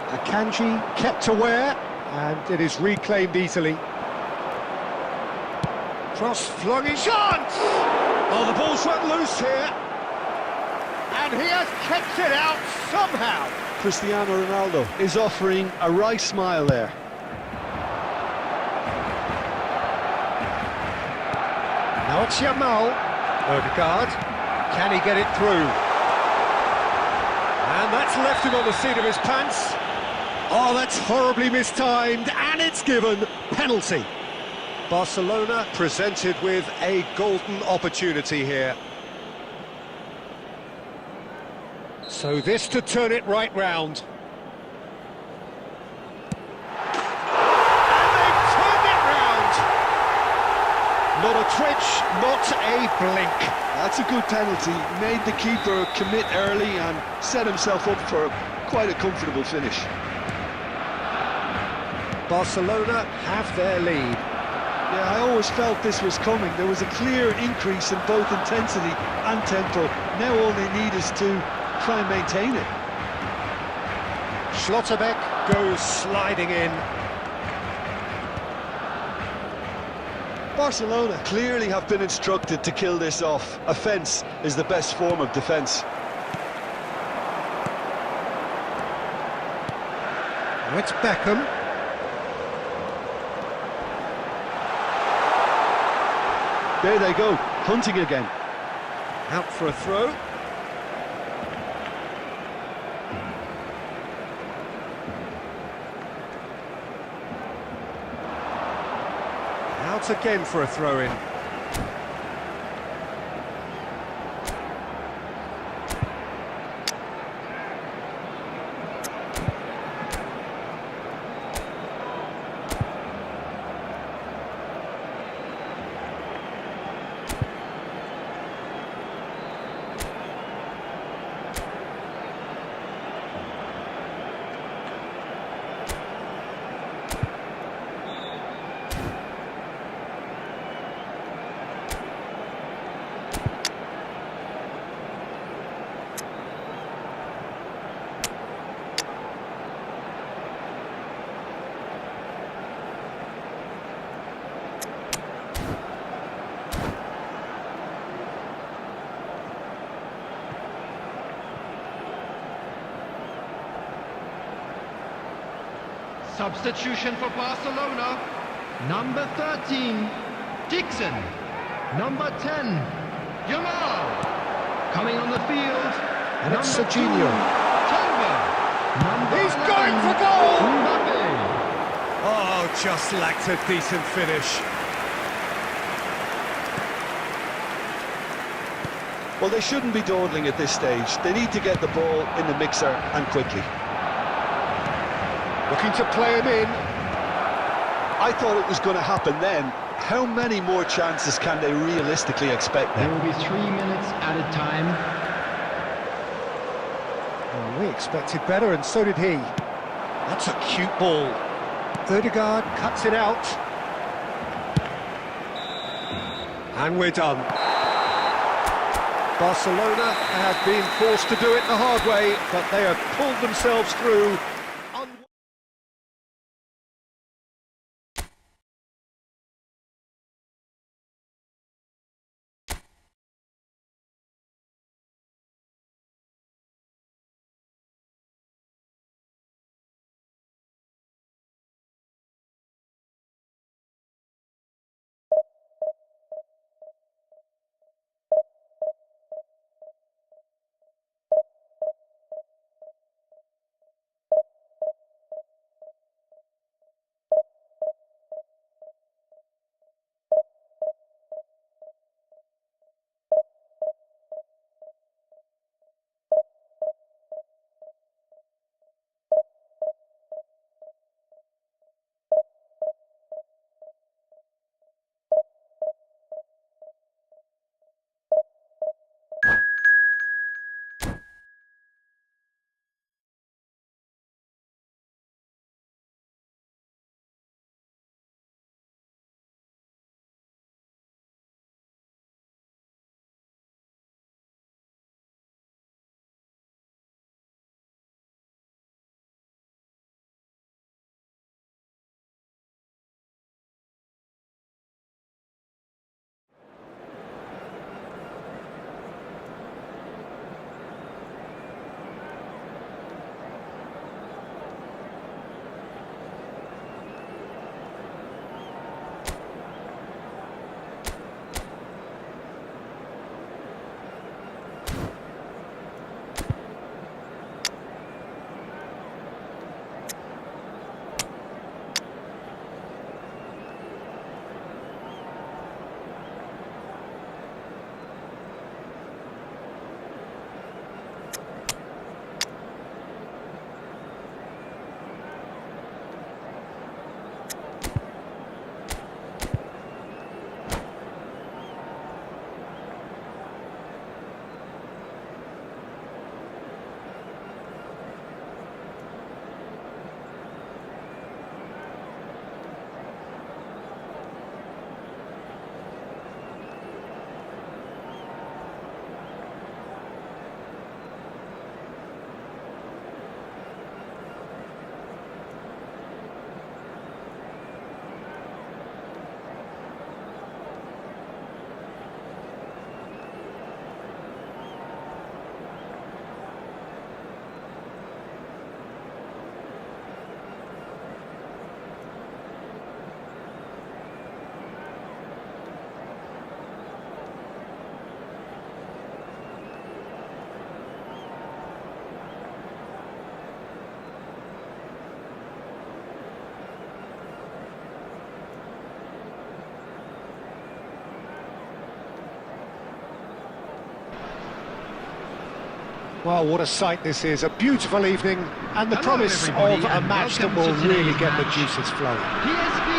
Akanji kept aware, and it is reclaimed easily. Cross flung in chance! Oh, the ball's run loose here. And he has kept it out somehow. Cristiano Ronaldo is offering a wry smile there. Now it's Yamal. Odegaard. Can he get it through? And that's left him on the seat of his pants. Oh, that's horribly mistimed, and it's given. Penalty. Barcelona presented with a golden opportunity here. So this to turn it right round. And they've turned it round! Not a twitch, not a blink. That's a good penalty. Made the keeper commit early and set himself up for quite a comfortable finish. Barcelona have their lead. Yeah, I always felt this was coming. There was a clear increase in both intensity and tempo. Now all they need is to try and maintain it. Schlotterbeck goes sliding in. Barcelona clearly have been instructed to kill this off. Offence is the best form of defence. Now it's Beckham. There they go, hunting again. Out for a throw. Out again for a throw-in. Substitution for Barcelona. Number 13, Dixon. Number 10, Yamal. Coming on the field, And it's number 2, Serginho. Tolba. Number He's 11, going for goal! Mbappe. Oh, just lacked a decent finish. Well, they shouldn't be dawdling at this stage. They need to get the ball in the mixer and quickly. Looking to play him in. I thought it was going to happen then. How many more chances can they realistically expect There now? will be 3 minutes added time. Well, we expected better, and so did he. That's a cute ball. Odegaard cuts it out. And we're done. Barcelona have been forced to do it the hard way, but they have pulled themselves through. Well, what a sight this is, a beautiful evening, and the Hello, promise of everybody, a and match that welcome will to really today's get the match. juices flowing. PSV.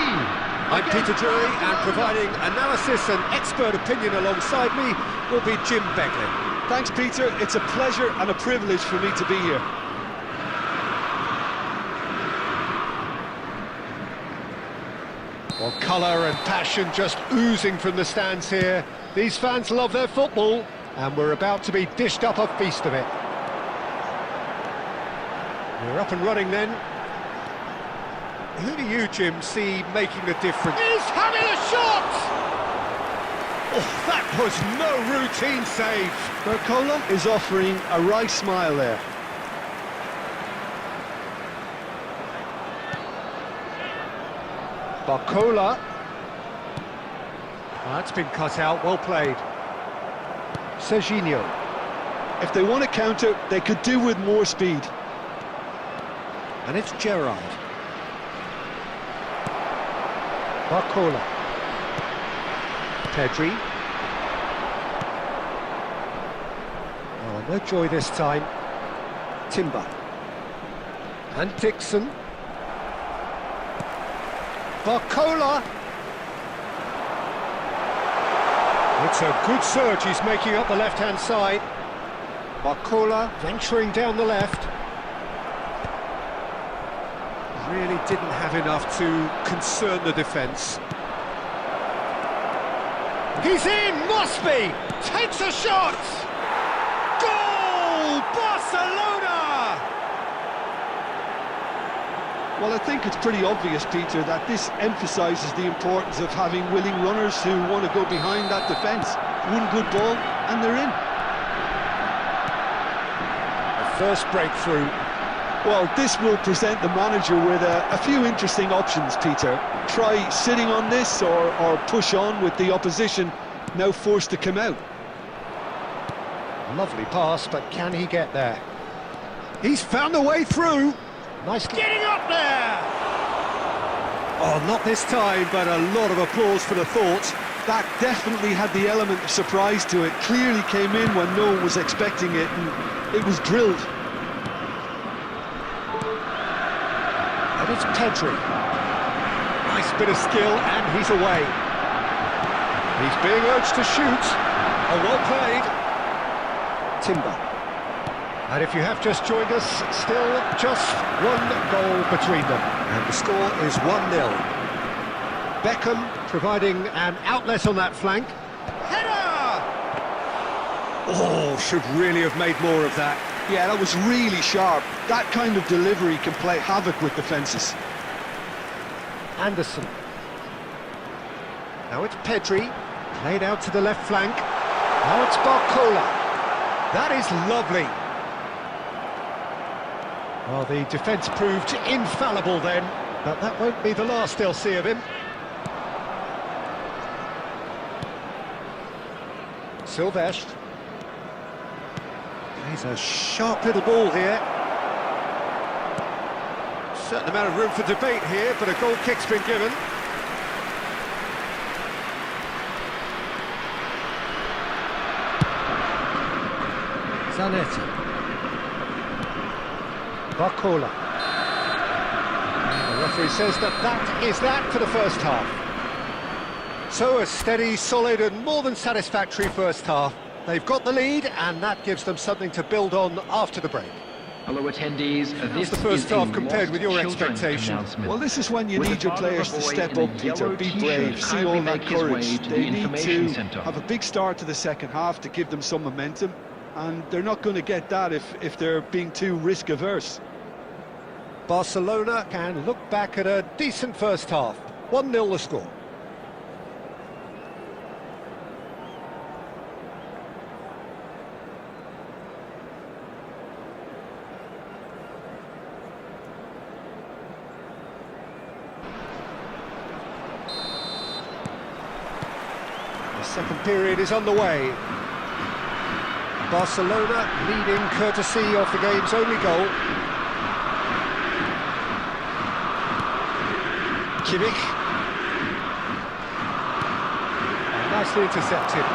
I'm Peter Drury, and providing analysis and expert opinion alongside me will be Jim Beglin. Thanks, Peter. It's a pleasure and a privilege for me to be here. Well, colour and passion just oozing from the stands here. These fans love their football, and we're about to be dished up a feast of it. We're up and running then. Who do you, Jim, see making the difference? He's having a shot! Oh, that was no routine save. Barcola is offering a right smile there. Barcola. That's been cut out, well played. Serginho. If they want to counter, they could do with more speed. And it's Gerrard. Barcola. Pedri. Oh, no joy this time. Timber. And Dixon. Barcola. It's a good surge he's making up the left-hand side. Barcola venturing down the left. Really didn't have enough to concern the defence. He's in, must be! Takes a shot! Goal! Barcelona! Well, I think it's pretty obvious, Peter, that this emphasises the importance of having willing runners who want to go behind that defence. One good ball, and they're in. The first breakthrough. Well, this will present the manager with a few interesting options, Peter. Try sitting on this or push on with the opposition now forced to come out. Lovely pass, but can he get there? He's found a way through. Nice getting up there! Oh, not this time, but a lot of applause for the thought. That definitely had the element of surprise to it. Clearly came in when no one was expecting it, and it was drilled. And it's Pedri. Nice bit of skill, and he's away. He's being urged to shoot. Oh, well played. Timber. And if you have just joined us, still just one goal between them. And the score is 1-0. Beckham providing an outlet on that flank. Header! Oh, should really have made more of that. Yeah, that was really sharp. That kind of delivery can play havoc with defences. Anderson. Now it's Pedri. Played out to the left flank. Now it's Barcola. That is lovely. Well, the defence proved infallible then, but that won't be the last they'll see of him. Silvestre. He's a sharp little ball here. Certain amount of room for debate here, but a goal kick's been given. Zanetti. Barcola. The referee says that is that for the first half. So a steady, solid and more than satisfactory first half. They've got the lead and that gives them something to build on after the break. Hello attendees, this the first is a half compared with your Lost Children expectation? announcement. Well, this is when you With need the your players father to of a boy step in up, a Peter, yellow be t-shirt brave, see kindly all that make his way courage. to They the need information to centre. have a big start to the second half to give them some momentum, and they're not going to get that if they're being too risk-averse. Barcelona can look back at a decent first half. 1-0 the score. The second period is underway. Barcelona leading courtesy of the game's only goal. Kimmich. Nicely intercepted.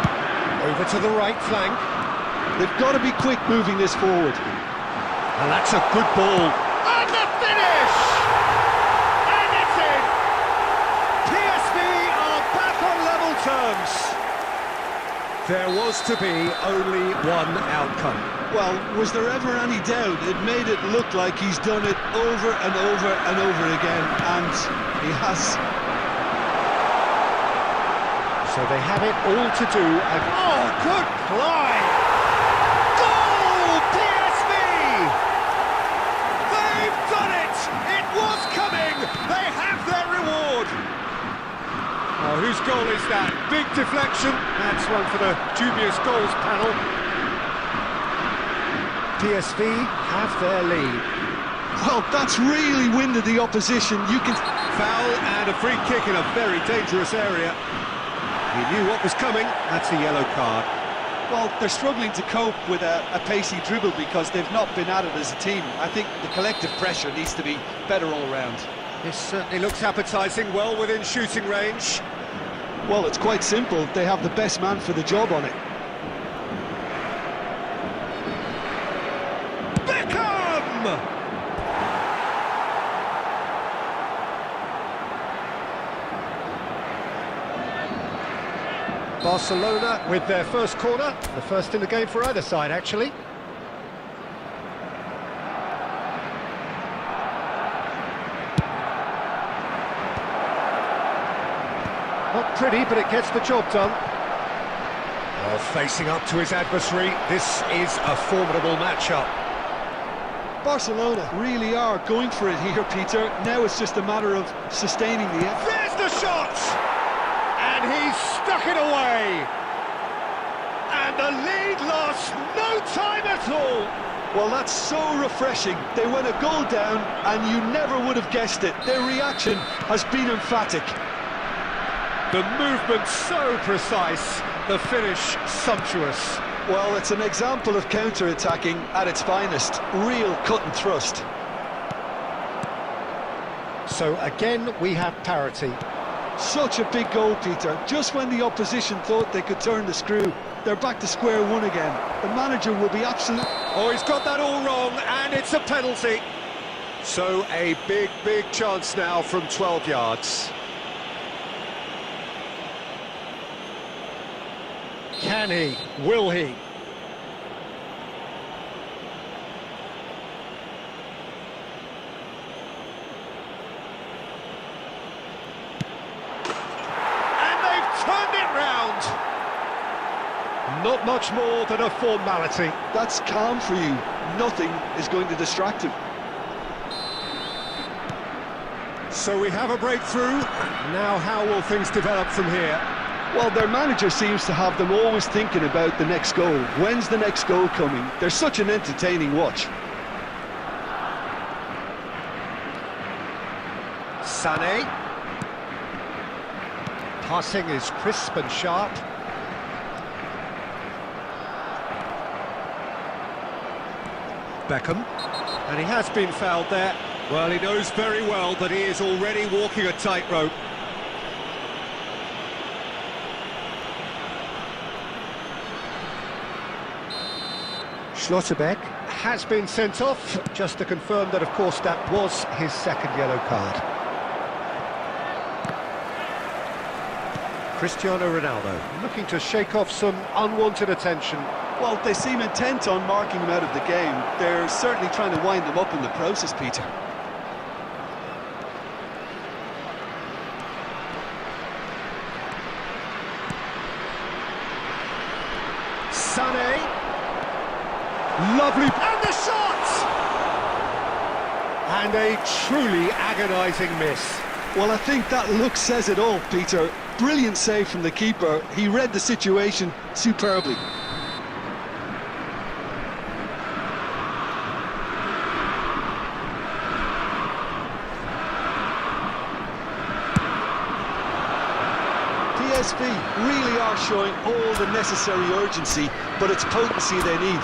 Over to the right flank. They've got to be quick moving this forward. And that's a good ball. And the finish! And it's in! PSV are back on level terms. There was to be only one outcome. Well, was there ever any doubt? It made it look like he's done it over and over and over again, and he has. So they have it all to do. Oh, good play! Goal, PSV! They've done it! It was coming! They have their reward! Oh, whose goal is that? Big deflection. That's one for the dubious goals panel. PSV have their lead. Well, that's really winded the opposition. You can... Foul and a free kick in a very dangerous area. He knew what was coming. That's a yellow card. Well, they're struggling to cope with a pacey dribble because they've not been at it as a team. I think the collective pressure needs to be better all round. This certainly looks appetising, well within shooting range. Well, it's quite simple. They have the best man for the job on it. Beckham! Barcelona with their first corner, the first in the game for either side, actually. Not pretty, but it gets the job done. Well, facing up to his adversary, this is a formidable matchup. Barcelona really are going for it here, Peter. Now it's just a matter of sustaining the effort. There's the shot! And he's stuck it away! And the lead lost no time at all! Well, that's so refreshing. They went a goal down, and you never would have guessed it. Their reaction has been emphatic. The movement so precise, the finish sumptuous. Well, it's an example of counter-attacking at its finest. Real cut and thrust. So again, we have parity. Such a big goal, Peter. Just when the opposition thought they could turn the screw, they're back to square one again. The manager will be absolute... Oh, he's got that all wrong, and it's a penalty. So a big, big chance now from 12 yards. Can he? Will he? And they've turned it round. Not much more than a formality. That's calm for you. Nothing is going to distract him. So we have a breakthrough. Now how will things develop from here? Well, their manager seems to have them always thinking about the next goal. When's the next goal coming? They're such an entertaining watch. Sané. Passing is crisp and sharp. Beckham. And he has been fouled there. Well, he knows very well that he is already walking a tightrope. Schlotterbeck has been sent off, just to confirm that, of course, that was his second yellow card. Cristiano Ronaldo looking to shake off some unwanted attention. Well, they seem intent on marking him out of the game. They're certainly trying to wind him up in the process, Peter. Sané. Lovely, and the shot! And a truly agonising miss. Well, I think that look says it all, Peter. Brilliant save from the keeper. He read the situation superbly. PSV really are showing all the necessary urgency, but it's potency they need.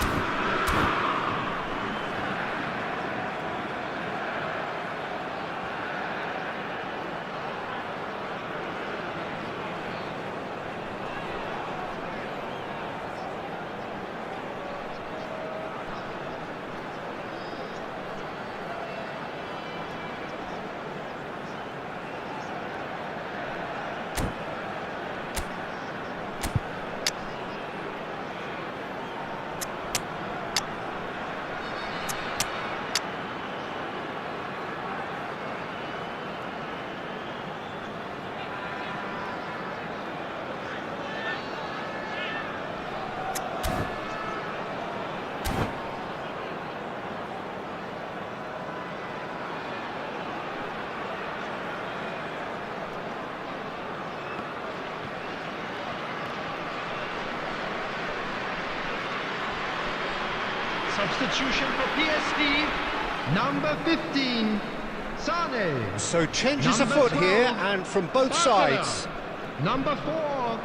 Substitution for PSV, number 15, Sane. So changes Number afoot 12, here, and from both Barcelona. sides. Number 4,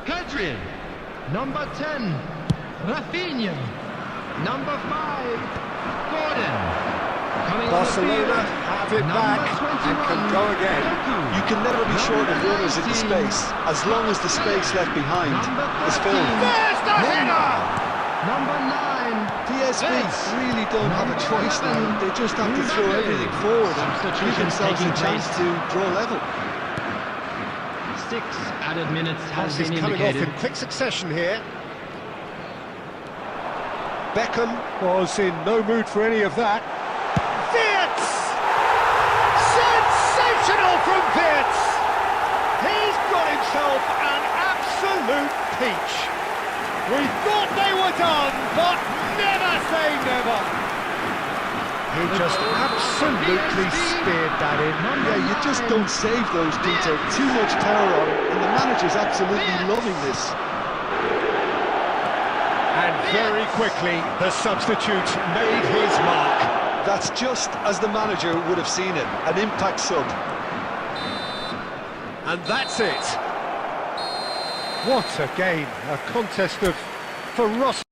Kadrian. Number 10, Rafinha. Number 5, Gordon. Coming Barcelona on the field, have it number back 21, and can go again. Doku. You can never be short of runners in the space, as long as the space left behind is filled. There's the header! Number 9, PSV Yes. really don't have a choice now. They just have to throw everything forward and give Substitutions themselves a taking chance place. to draw level. 6 added minutes has Pass is been coming off indicated. in quick succession here. Beckham was in no mood for any of that. Wirtz! Sensational from Wirtz! He's got himself an absolute peach. We thought they were done, but never say never. He just absolutely speared that in. Yeah, you just don't save those, Peter. Too much power on it, and the manager's absolutely loving this. And very quickly, the substitute made his mark. That's just as the manager would have seen it, an impact sub. And that's it. What a game, a contest of ferocity.